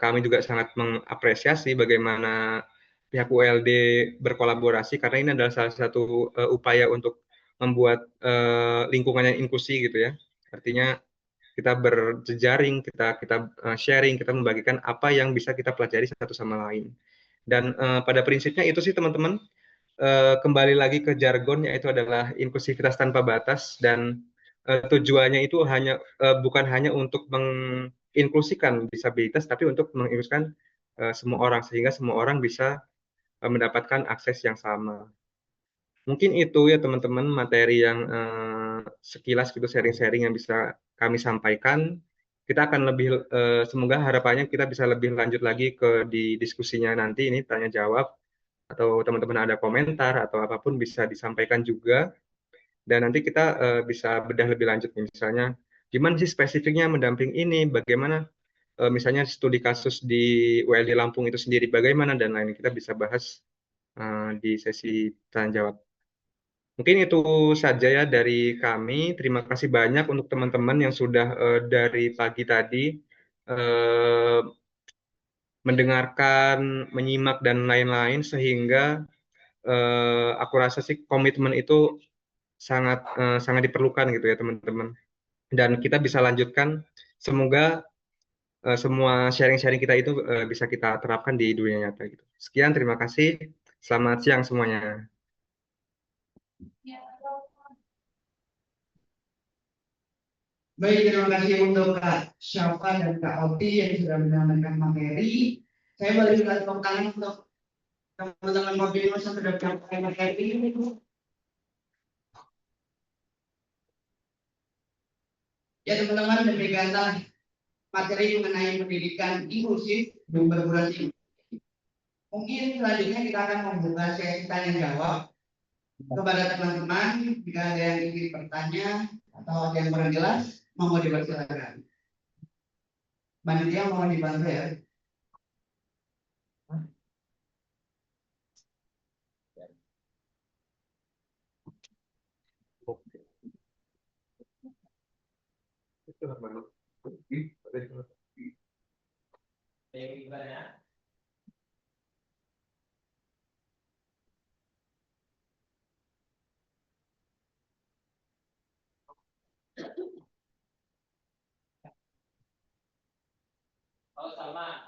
kami juga sangat mengapresiasi bagaimana pihak ULD berkolaborasi, karena ini adalah salah satu upaya untuk membuat lingkungan yang inklusi gitu ya. Artinya kita berjejaring, kita sharing, kita membagikan apa yang bisa kita pelajari satu sama lain. Dan pada prinsipnya itu sih teman-teman, kembali lagi ke jargon, yaitu adalah inklusivitas tanpa batas, dan tujuannya itu bukan hanya untuk menginklusikan disabilitas, tapi untuk menginklusikan semua orang, sehingga semua orang bisa mendapatkan akses yang sama. Mungkin itu ya teman-teman materi yang sekilas gitu, sharing-sharing yang bisa kami sampaikan. Kita akan semoga harapannya kita bisa lebih lanjut lagi di diskusinya nanti, ini tanya jawab, atau teman-teman ada komentar atau apapun bisa disampaikan juga. Dan nanti kita bisa bedah lebih lanjut nih, misalnya gimana sih spesifiknya mendamping ini, bagaimana misalnya studi kasus di ULD Lampung itu sendiri bagaimana, dan lain kita bisa bahas di sesi tanya jawab. Mungkin itu saja ya dari kami. Terima kasih banyak untuk teman-teman yang sudah dari pagi tadi mendengarkan, menyimak dan lain-lain, sehingga aku rasa sih komitmen itu sangat diperlukan gitu ya teman-teman. Dan kita bisa lanjutkan. Semoga semua sharing-sharing kita itu bisa kita terapkan di dunia nyata gitu. Sekian, terima kasih. Selamat siang semuanya. Baik, terima kasih untuk Kak Syafa dan Kak Oti yang sudah menyampaikan materi. Saya boleh juga tepuk tangan untuk teman-teman Kopinus yang sudah menyampaikan materi ini. Ya teman-teman, demikianlah materi mengenai pendidikan inklusif dan berkurasi. Mungkin selanjutnya kita akan membuka sesi tanya jawab kepada teman-teman. Jika ada yang ingin bertanya atau ada yang kurang jelas, mohon dipersilakan. Panitia mohon dibantu ya. Oh, sama.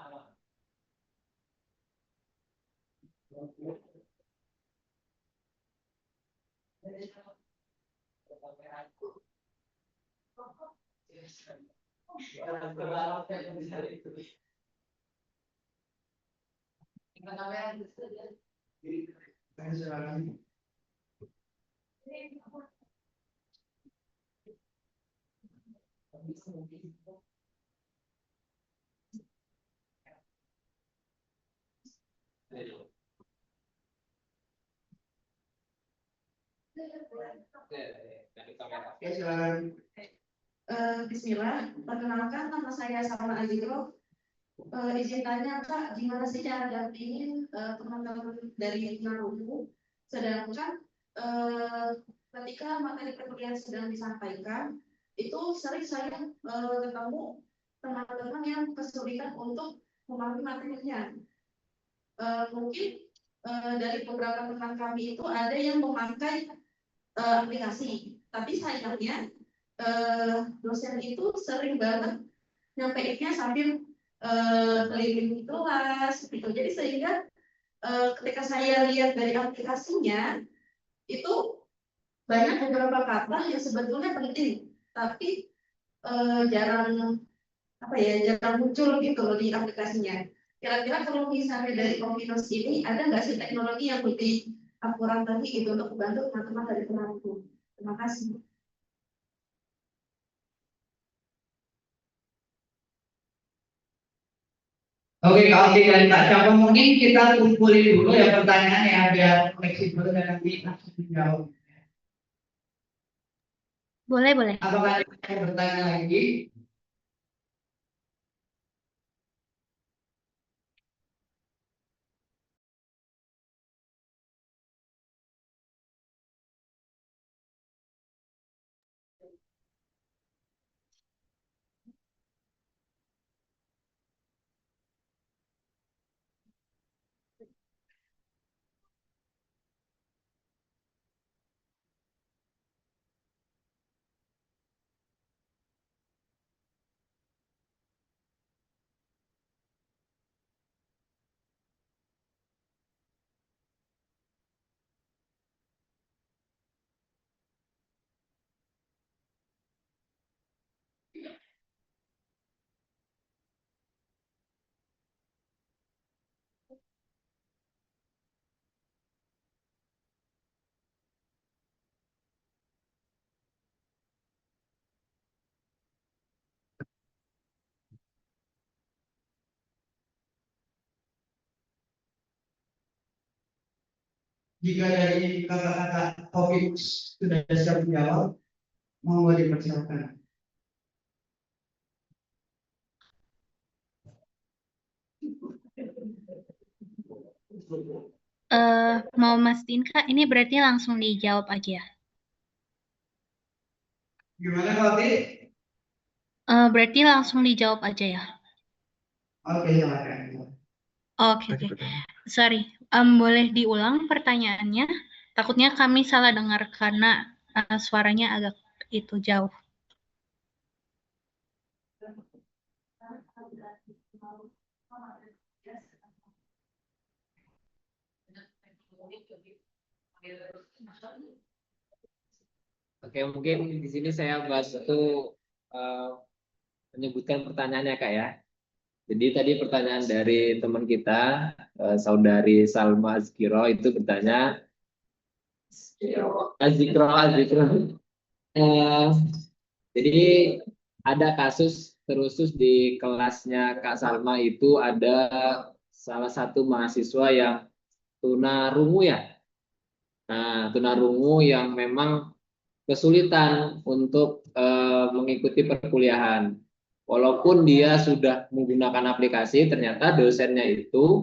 Ya, silakan. Bismillah, perkenalkan nama saya Salma Azikro. Izin tanya Kak, gimana sih cara dampingin teman-teman dari Tunarungu? Sedangkan ketika materi perkuliahan sedang disampaikan, itu sering saya ketemu teman-teman yang kesulitan untuk memahami materinya. Mungkin dari beberapa teman kami itu ada yang memakai aplikasi, tapi sayangnya dosen itu sering banget nyampeinnya sambil keliling kelas gitu. Jadi sehingga ketika saya lihat dari aplikasinya itu banyak beberapa kata yang sebetulnya penting, tapi jarang jarang muncul gitu loh di aplikasinya. Kira-kira kalau misalnya dari Kominus ini ada nggak sih teknologi yang lebih akurat tadi gitu untuk membantu teman-teman dari Tunarungu? Terima kasih. Oke, kalau tidak Pak Syafo, mungkin kita kumpulin dulu ya pertanyaan ya biar fleksibel dan nanti langsung dijawab. Boleh, boleh. Apakah ada yang bertanya lagi? Jika dari kata-kata topik sudah siap menjawab, monggo dipersilakan. Mau mastiin Kak, ini berarti langsung dijawab aja. Gimana Pak? Berarti langsung dijawab aja ya. Oke, silakan. Oke. Sorry, boleh diulang pertanyaannya? Takutnya kami salah dengar karena suaranya agak itu jauh. Oke, mungkin di sini saya bahas itu menyebutkan pertanyaannya Kak ya. Jadi tadi pertanyaan dari teman kita, saudari Salma Azkiro itu bertanya, Azkiro. Jadi ada kasus terusus di kelasnya Kak Salma itu ada salah satu mahasiswa yang tunarungu ya. Nah, tunarungu yang memang kesulitan untuk mengikuti perkuliahan. Walaupun dia sudah menggunakan aplikasi, ternyata dosennya itu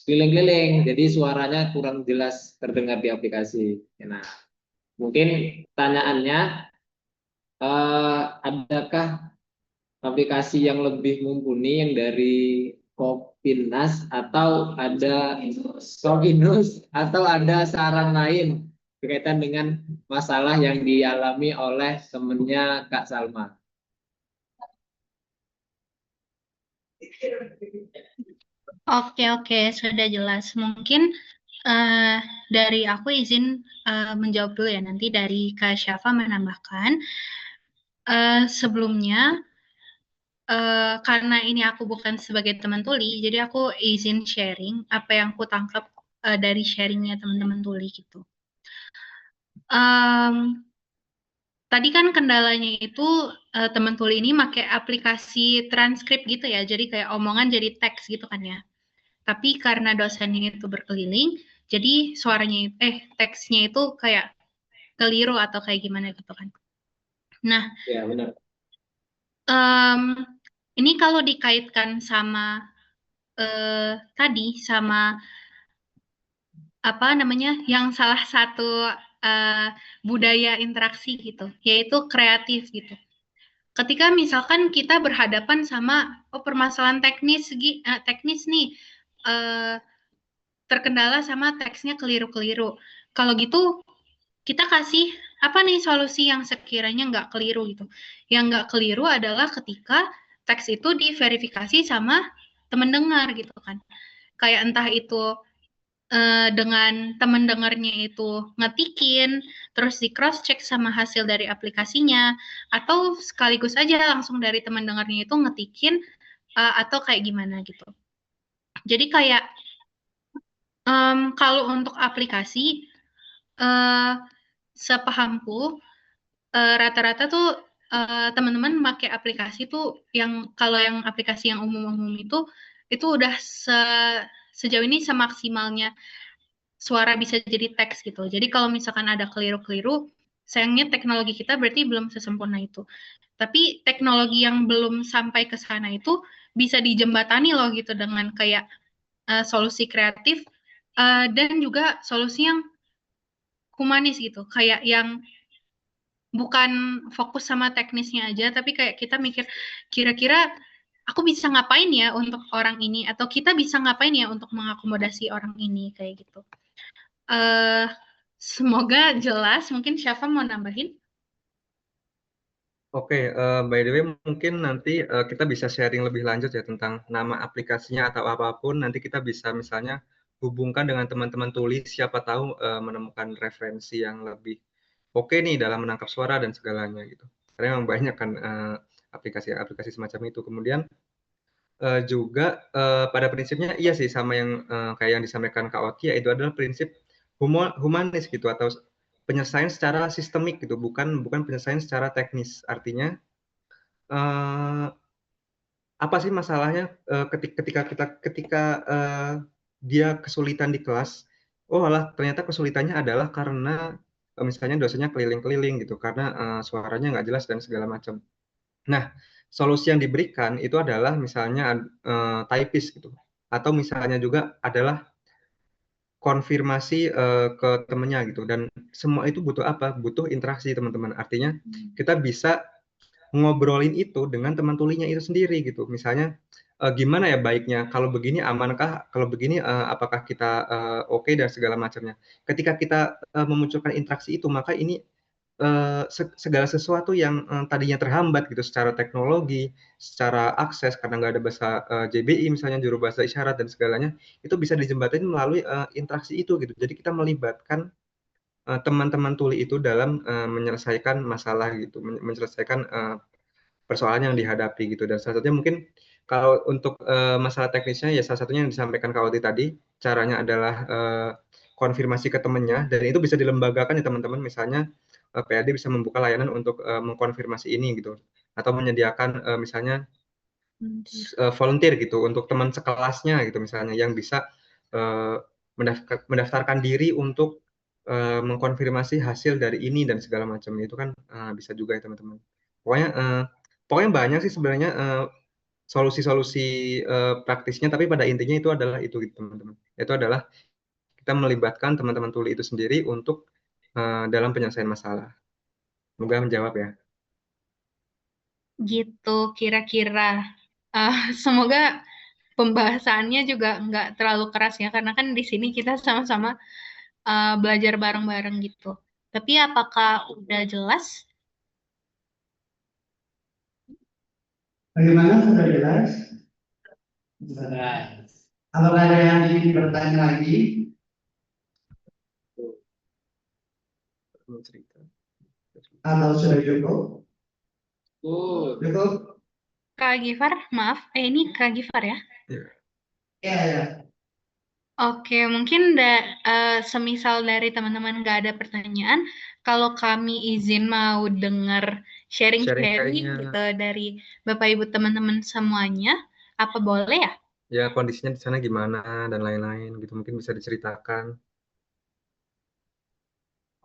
keliling-keliling, jadi suaranya kurang jelas terdengar di aplikasi. Nah, mungkin pertanyaannya adakah aplikasi yang lebih mumpuni yang dari Kopinnas atau ada Kopinus atau ada saran lain berkaitan dengan masalah yang dialami oleh temennya Kak Salma? Oke, sudah jelas. Mungkin dari aku izin menjawab dulu ya, nanti dari Kak Syafa menambahkan. Sebelumnya, karena ini aku bukan sebagai teman tuli, jadi aku izin sharing apa yang aku tangkap dari sharingnya teman-teman tuli gitu. Tadi kan kendalanya itu teman tuli ini pakai aplikasi transkrip gitu ya, jadi kayak omongan jadi teks gitu kan ya. Tapi karena dosennya itu berkeliling, jadi teksnya itu kayak keliru atau kayak gimana gitu kan. Nah, Ya, benar. ini kalau dikaitkan sama tadi sama apa namanya yang salah satu budaya interaksi gitu, yaitu kreatif gitu. Ketika misalkan kita berhadapan sama permasalahan teknis nih, terkendala sama teksnya keliru-keliru. Kalau gitu kita kasih apa nih solusi yang sekiranya nggak keliru gitu. Yang nggak keliru adalah ketika teks itu diverifikasi sama teman dengar gitu kan. Kayak entah itu dengan teman dengarnya itu ngetikin, terus di cross check sama hasil dari aplikasinya, atau sekaligus aja langsung dari teman dengarnya itu ngetikin atau kayak gimana gitu. Jadi kayak kalau untuk aplikasi, sepahamku rata-rata tuh teman-teman pakai aplikasi tuh kalau yang aplikasi yang umum-umum itu udah sejauh ini semaksimalnya suara bisa jadi teks gitu. Jadi kalau misalkan ada keliru-keliru, sayangnya teknologi kita berarti belum sesempurna itu. Tapi teknologi yang belum sampai ke sana itu bisa dijembatani loh gitu dengan kayak solusi kreatif dan juga solusi yang humanis gitu. Kayak yang bukan fokus sama teknisnya aja, tapi kayak kita mikir kira-kira aku bisa ngapain ya untuk orang ini atau kita bisa ngapain ya untuk mengakomodasi orang ini kayak gitu. Semoga jelas. Mungkin Syafa mau nambahin? Oke, by the way, mungkin nanti kita bisa sharing lebih lanjut ya tentang nama aplikasinya atau apapun. Nanti kita bisa misalnya hubungkan dengan teman-teman tulis, siapa tahu menemukan referensi yang lebih oke nih dalam menangkap suara dan segalanya gitu. Karena memang banyak kan aplikasi-aplikasi semacam itu. Kemudian juga pada prinsipnya iya sih sama yang kayak yang disampaikan Kak Oti, itu adalah prinsip humanis gitu atau penyelesaian secara sistemik gitu, bukan penyelesaian secara teknis. Artinya apa sih masalahnya ketika dia kesulitan di kelas, oh alah ternyata kesulitannya adalah karena misalnya dosennya keliling-keliling gitu, karena suaranya nggak jelas dan segala macam. Nah, solusi yang diberikan itu adalah misalnya typist gitu, atau misalnya juga adalah konfirmasi ke temennya gitu, dan semua itu butuh apa? Butuh interaksi teman-teman. Artinya kita bisa ngobrolin itu dengan teman tulinya itu sendiri gitu. Misalnya gimana ya baiknya, kalau begini amankah, kalau begini apakah kita oke dan segala macamnya. Ketika kita memunculkan interaksi itu, maka ini segala sesuatu yang tadinya terhambat gitu secara teknologi, secara akses karena nggak ada bahasa JBI misalnya juru bahasa isyarat dan segalanya, itu bisa dijembatani melalui interaksi itu gitu. Jadi kita melibatkan teman-teman tuli itu dalam menyelesaikan masalah gitu, menyelesaikan persoalan yang dihadapi gitu. Dan salah satunya mungkin kalau untuk masalah teknisnya ya salah satunya yang disampaikan Kak Oti tadi, caranya adalah konfirmasi ke temannya, dan itu bisa dilembagakan ya teman-teman. Misalnya PAD bisa membuka layanan untuk mengkonfirmasi ini gitu, atau menyediakan misalnya volunteer gitu untuk teman sekelasnya gitu misalnya yang bisa mendaftarkan diri untuk mengkonfirmasi hasil dari ini dan segala macam. Itu kan bisa juga ya teman-teman. Pokoknya banyak sih sebenarnya solusi-solusi praktisnya, tapi pada intinya itu adalah itu gitu teman-teman. Itu adalah kita melibatkan teman-teman tuli itu sendiri untuk dalam penyelesaian masalah. Semoga menjawab ya. Gitu kira-kira. Semoga pembahasannya juga nggak terlalu keras ya, karena kan di sini kita sama-sama belajar bareng-bareng gitu. Tapi apakah udah jelas? Bagaimana, sudah jelas? Nah, Apakah ada yang ingin bertanya lagi? Mau cerita. Atau sudah cukup? Cukup? Kak Gifar, maaf, ini Kak Gifar ya? Ya. Ya, ya. Oke, mungkin semisal dari teman-teman nggak ada pertanyaan, kalau kami izin mau dengar sharing-sharing Sharing-sharingnya. gitu dari Bapak Ibu teman-teman semuanya, apa boleh ya? Ya, kondisinya di sana gimana dan lain-lain gitu. Mungkin bisa diceritakan.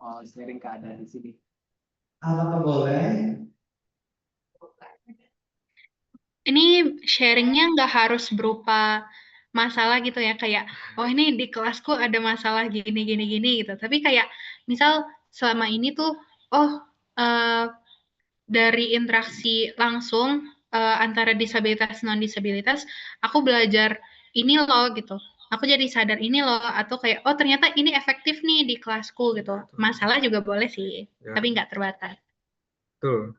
Oh, sharing keadaan di sini. Apakah boleh? Ini sharingnya nggak harus berupa masalah gitu ya, kayak oh ini di kelasku ada masalah gini gini gini gitu. Tapi kayak misal selama ini tuh oh eh, dari interaksi langsung antara disabilitas non disabilitas, aku belajar ini loh gitu. Aku jadi sadar ini loh, atau kayak oh ternyata ini efektif nih di kelasku gitu. Masalah juga boleh sih, Ya, tapi nggak terbatas. betul.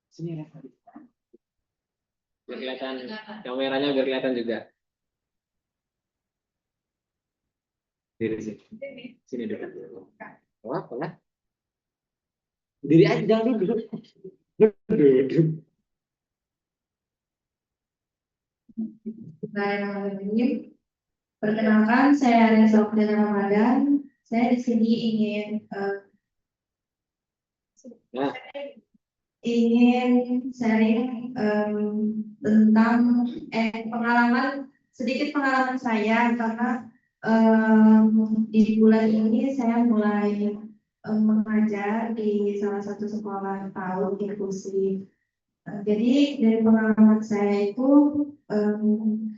Sini Ref. Biar kelihatan kameranya, biar kelihatan juga. Diri sini. Sini dulu. Oh, apa lah? Diri aja, jangan duduk. Duduk. Bismillahirrahmanirrahim. Perkenalkan, saya Reza Oktavian Ramadan. Saya di sini Nah, ingin sharing tentang sedikit pengalaman saya, karena di bulan ini saya mulai mengajar di salah satu sekolah PAUD inklusif. Jadi dari pengalaman saya itu,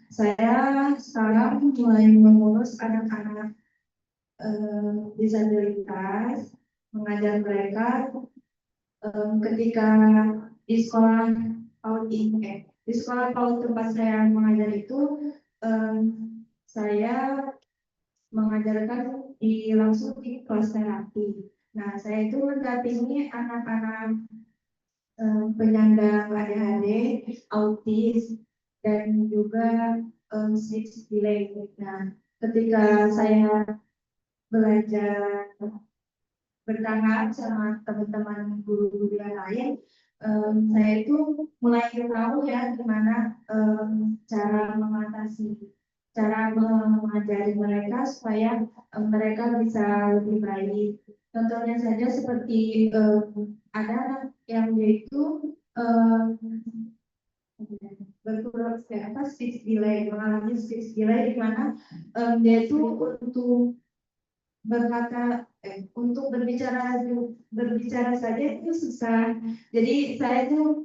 saya sekarang mulai mengurus anak-anak disabilitas, mengajar mereka ketika di sekolah di sekolah PAUD tempat saya mengajar itu, saya mengajarkan langsung di kelas terapi. Nah, saya itu mendampingi anak-anak penyandang ADHD, autis, dan juga speech delay. Nah, ketika saya belajar bertahap sama teman-teman guru-guru yang lain, saya itu mulai tahu ya gimana cara mengajari mereka supaya mereka bisa lebih baik. Contohnya saja seperti ada anak yang dia itu berkurang speech delay, mengalami speech delay di mana dia itu berkata untuk berbicara saja itu susah. Jadi saya itu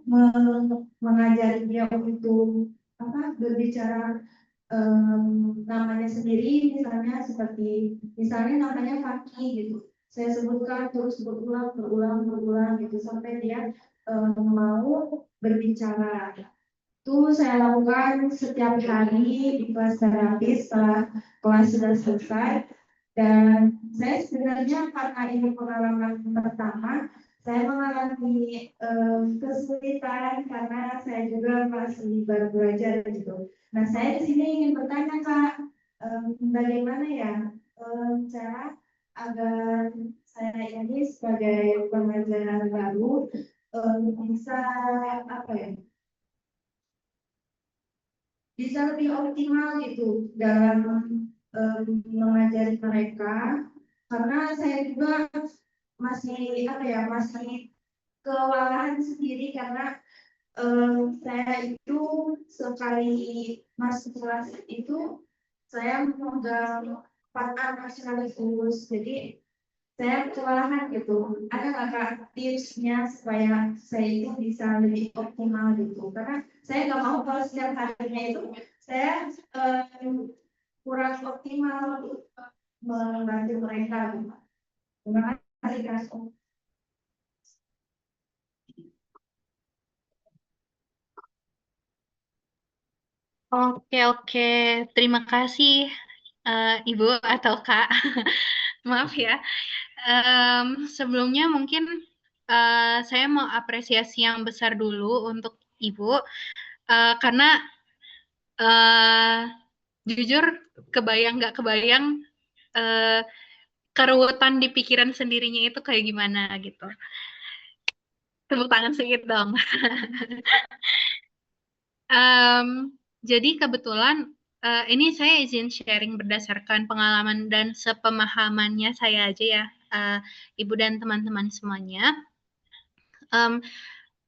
mengajari dia untuk berbicara namanya sendiri, misalnya namanya Faki gitu. Saya sebutkan terus berulang gitu sampai dia mau berbicara. Itu saya lakukan setiap hari di kelas terapi setelah kelas sudah selesai. Dan saya sebenarnya karena ini pengalaman pertama, saya mengalami kesulitan karena saya juga masih baru belajar gitu. Nah, saya di sini ingin bertanya Kak, bagaimana ya cara agar saya ini sebagai pengajar baru bisa apa ya, bisa lebih optimal gitu dalam mengajari mereka, karena saya juga masih apa ya, masih kewalahan sendiri karena saya itu sekali masuk kelas itu saya memegang 4 anak sekaligus, jadi saya kewalahan gitu. Ada nggak Kak tipsnya supaya saya itu bisa lebih optimal gitu? Karena saya nggak mau kalau setiap harinya itu saya kurang optimal untuk membantu mereka. Gitu. Terima kasih Kak. Oke, terima kasih Ibu atau Kak. Maaf ya. Sebelumnya mungkin saya mau apresiasi yang besar dulu untuk Ibu karena jujur nggak kebayang keruwetan di pikiran sendirinya itu kayak gimana gitu. Tepuk tangan sedikit dong. Jadi kebetulan ini saya izin sharing berdasarkan pengalaman dan sepemahamannya saya aja ya, Ibu dan teman-teman semuanya.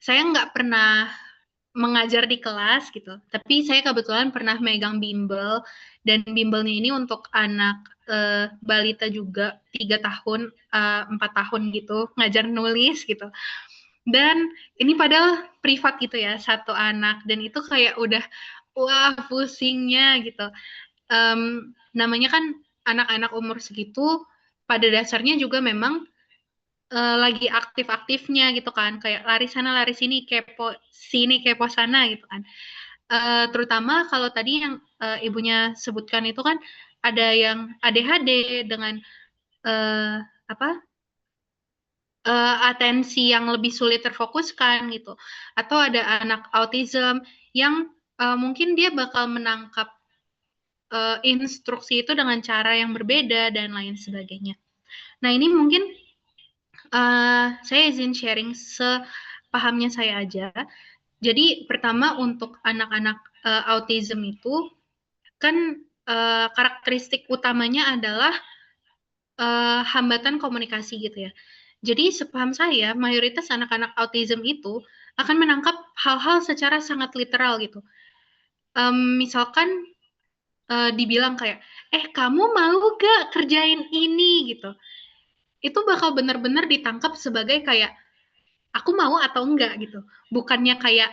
Saya nggak pernah mengajar di kelas gitu, tapi saya kebetulan pernah megang bimbel, dan bimbelnya ini untuk anak balita juga 3 tahun, 4 tahun gitu, ngajar nulis gitu. Dan ini padahal privat gitu ya, 1 anak, dan itu kayak udah wah pusingnya gitu. Namanya kan anak-anak umur segitu pada dasarnya juga memang lagi aktif-aktifnya gitu kan, kayak lari sana lari sini, kepo sini kepo sana gitu kan. Terutama kalau tadi yang ibunya sebutkan itu kan ada yang ADHD dengan apa atensi yang lebih sulit terfokuskan gitu, atau ada anak autism yang mungkin dia bakal menangkap instruksi itu dengan cara yang berbeda dan lain sebagainya. Nah ini mungkin saya izin sharing sepahamnya saya aja. Jadi pertama untuk anak-anak autism itu kan karakteristik utamanya adalah hambatan komunikasi gitu ya. Jadi sepaham saya mayoritas anak-anak autism itu akan menangkap hal-hal secara sangat literal gitu. Misalkan dibilang kayak, kamu mau gak kerjain ini gitu. Itu bakal benar-benar ditangkap sebagai kayak, aku mau atau enggak gitu. Bukannya kayak,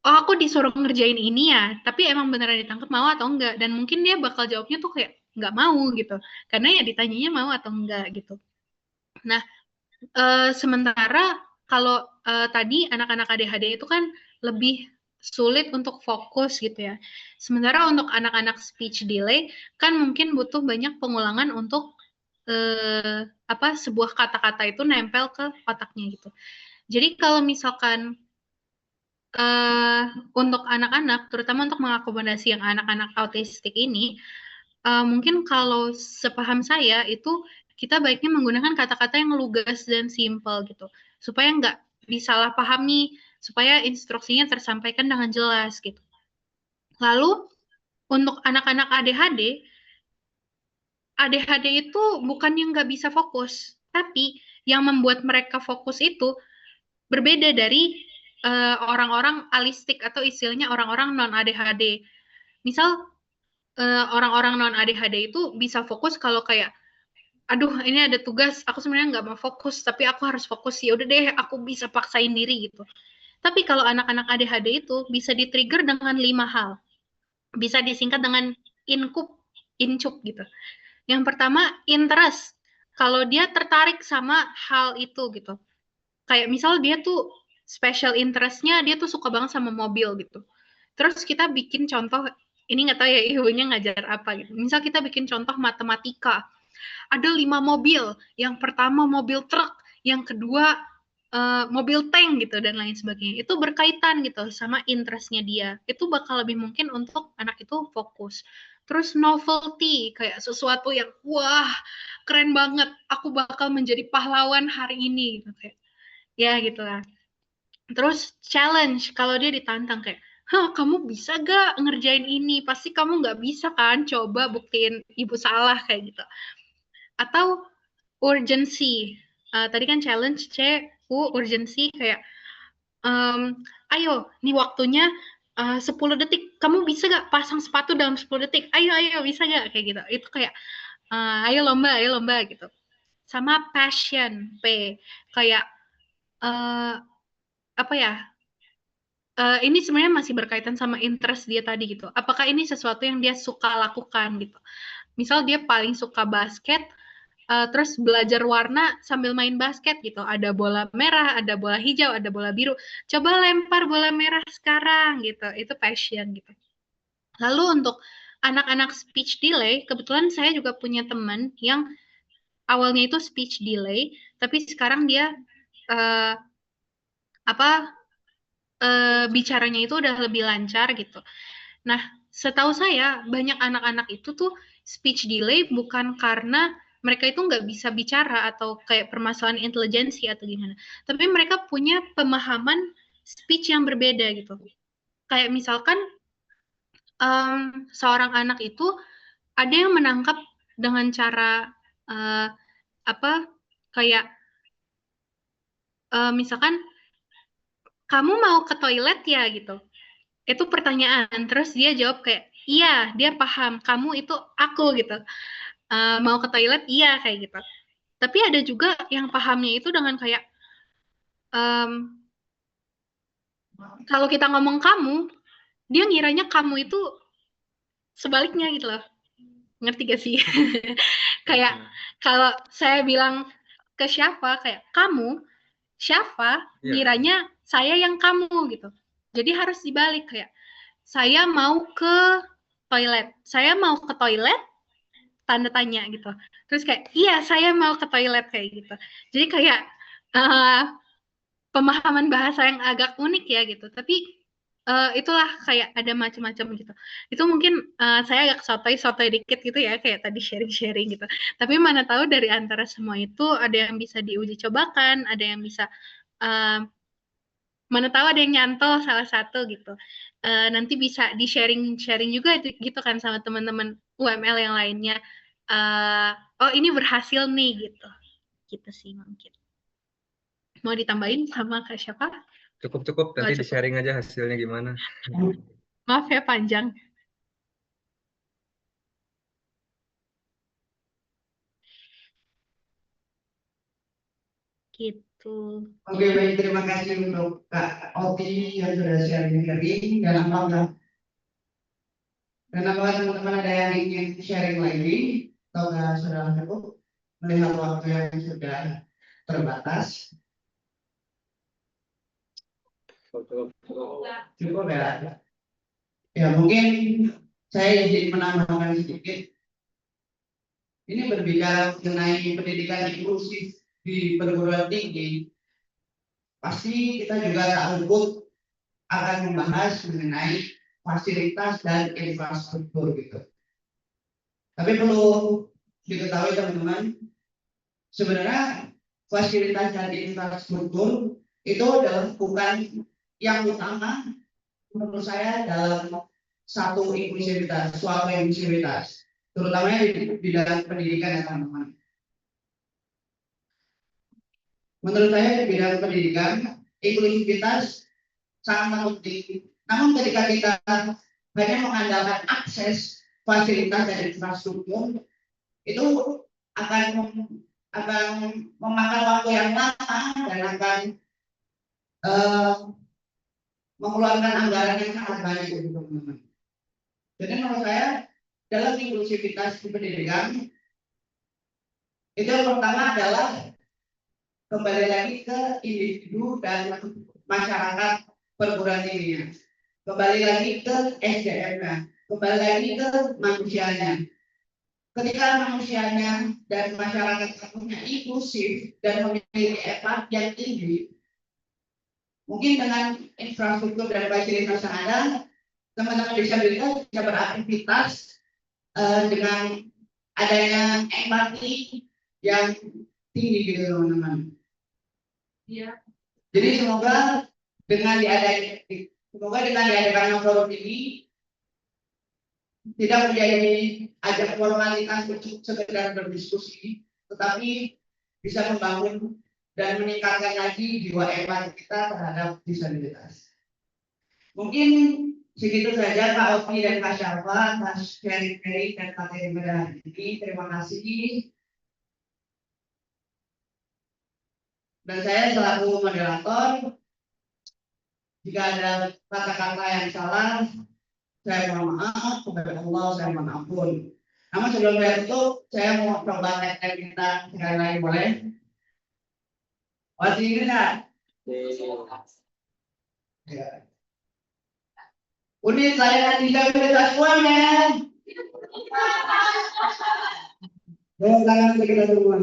oh aku disuruh ngerjain ini ya, tapi emang beneran ditangkap mau atau enggak. Dan mungkin dia bakal jawabnya tuh kayak, enggak mau gitu. Karena ya ditanyanya mau atau enggak gitu. Nah, sementara kalau tadi anak-anak ADHD itu kan lebih sulit untuk fokus gitu ya. Sementara untuk anak-anak speech delay kan mungkin butuh banyak pengulangan untuk sebuah kata-kata itu nempel ke otaknya gitu. Jadi kalau misalkan untuk anak-anak, terutama untuk mengakomodasi yang anak-anak autistik ini, mungkin kalau sepaham saya itu kita baiknya menggunakan kata-kata yang lugas dan simpel gitu, supaya nggak disalahpahami, supaya instruksinya tersampaikan dengan jelas gitu. Lalu untuk anak-anak ADHD itu bukan yang nggak bisa fokus, tapi yang membuat mereka fokus itu berbeda dari orang-orang alistik atau istilahnya orang-orang non ADHD. Misal orang-orang non ADHD itu bisa fokus kalau kayak, aduh ini ada tugas, aku sebenarnya nggak mau fokus, tapi aku harus fokus, ya udah deh aku bisa paksain diri gitu. Tapi kalau anak-anak ADHD itu bisa di-trigger dengan 5 hal. Bisa disingkat dengan incup gitu. Yang pertama, interest. Kalau dia tertarik sama hal itu gitu. Kayak misal dia tuh special interest-nya, dia tuh suka banget sama mobil gitu. Terus kita bikin contoh, ini nggak tahu ya ibunya ngajar apa gitu. Misal kita bikin contoh matematika. Ada 5 mobil. Yang pertama mobil truk, yang kedua mobil tank gitu dan lain sebagainya. Itu berkaitan gitu sama interest-nya dia. Itu bakal lebih mungkin untuk anak itu fokus. terus novelty, kayak sesuatu yang wah keren banget, aku bakal menjadi pahlawan hari ini gitu kayak ya gitu lah. Terus challenge, kalau dia ditantang kayak, hah kamu bisa gak ngerjain ini? Pasti kamu nggak bisa kan? Coba buktiin ibu salah kayak gitu. Atau urgency. Tadi kan challenge C, urgency kayak, ayo, nih waktunya 10 detik. Kamu bisa gak pasang sepatu dalam 10 detik? Ayo, bisa gak? Kayak gitu. Itu kayak, ayo lomba gitu. Sama passion, P. Kayak, apa ya, ini sebenarnya masih berkaitan sama interest dia tadi gitu. Apakah ini sesuatu yang dia suka lakukan gitu. Misal dia paling suka basket, terus belajar warna sambil main basket gitu. Ada bola merah, ada bola hijau, ada bola biru. Coba lempar bola merah sekarang gitu. Itu passion gitu. Lalu untuk anak-anak speech delay, kebetulan saya juga punya teman yang awalnya itu speech delay, tapi sekarang dia bicaranya itu udah lebih lancar gitu. Nah, setahu saya banyak anak-anak itu tuh speech delay bukan karena mereka itu nggak bisa bicara atau kayak permasalahan intelijensi atau gimana, tapi mereka punya pemahaman speech yang berbeda gitu. Kayak misalkan seorang anak itu ada yang menangkap dengan cara apa kayak misalkan kamu mau ke toilet ya gitu. Itu pertanyaan, terus dia jawab kayak iya, dia paham kamu itu aku gitu. Mau ke toilet iya kayak gitu. Tapi ada juga yang pahamnya itu dengan kayak kalau kita ngomong kamu, dia ngiranya kamu itu sebaliknya gitu loh. Ngerti gak sih? Kayak kalau saya bilang ke siapa kayak kamu, siapa ngiranya saya yang kamu gitu. Jadi harus dibalik kayak saya mau ke toilet. Saya mau ke toilet tanda tanya gitu. Terus kayak iya saya mau ke toilet kayak gitu. Jadi kayak pemahaman bahasa yang agak unik ya gitu. Tapi itulah kayak ada macam-macam gitu. Itu mungkin saya agak sotoy dikit gitu ya kayak tadi sharing-sharing gitu. Tapi mana tahu dari antara semua itu ada yang bisa diuji cobakan, ada yang bisa mana tahu ada yang nyantol salah satu gitu. Nanti bisa di sharing juga gitu kan sama teman-teman UML yang lainnya. Oh ini berhasil nih gitu. Gitu sih mungkin. Mau ditambahin sama Kak siapa? Cukup, nanti cukup. di-sharing aja hasilnya gimana. Maaf ya panjang. Gitu. Oke, baik, terima kasih untuk Kak Oti yang sudah sharing dan apakah teman-teman ada yang ingin sharing lagi atau sudah cukup melihat waktu yang sudah terbatas? Cukup ya. Ya mungkin saya izin menambahkan sedikit. Ini berbicara mengenai pendidikan inklusif di perguruan tinggi. Pasti kita juga tak luput akan membahas mengenai fasilitas dan infrastruktur gitu. Tapi perlu diketahui teman-teman, sebenarnya fasilitas dan infrastruktur itu adalah bukan yang utama menurut saya dalam suatu inklusivitas, terutama di bidang pendidikan ya teman-teman. Menurut saya di bidang pendidikan, inklusivitas sangat penting. Namun ketika kita hanya mengandalkan akses, fasilitas dan infrastruktur, itu akan memakan waktu yang lama dan akan mengeluarkan anggaran yang sangat banyak untuk teman-teman. Jadi menurut saya dalam inklusivitas di pendidikan itu yang pertama adalah kembali lagi ke individu dan masyarakat perguruan tinggi, kembali lagi ke SDM-nya, kembali lagi ke manusianya. Ketika manusianya dan masyarakat punya inklusif dan memiliki empati yang tinggi, mungkin dengan infrastruktur dan fasilitas yang ada, teman-teman disabilitas bisa beraktivitas dengan adanya empati yang tinggi gitu teman-teman. Iya. Jadi semoga dengan diadakannya forum ini tidak menjadi ajang formalitas untuk sekedar berdiskusi, tetapi bisa membangun dan meningkatkan lagi jiwa empati kita terhadap disabilitas. Mungkin segitu saja Pak Oki dan Kak Syafa atas sharing dan materi pada hari ini. Terima kasih. Dan saya selaku moderator, jika ada kata-kata yang salah, saya mohon maaf kepada Allah, saya mohon ampun. Namun sebelum saya tutup, saya mau coba tes kita sekali lagi boleh? Masih ini enggak? Ya. Unit saya disabilitas semuanya. Jangan kita semua.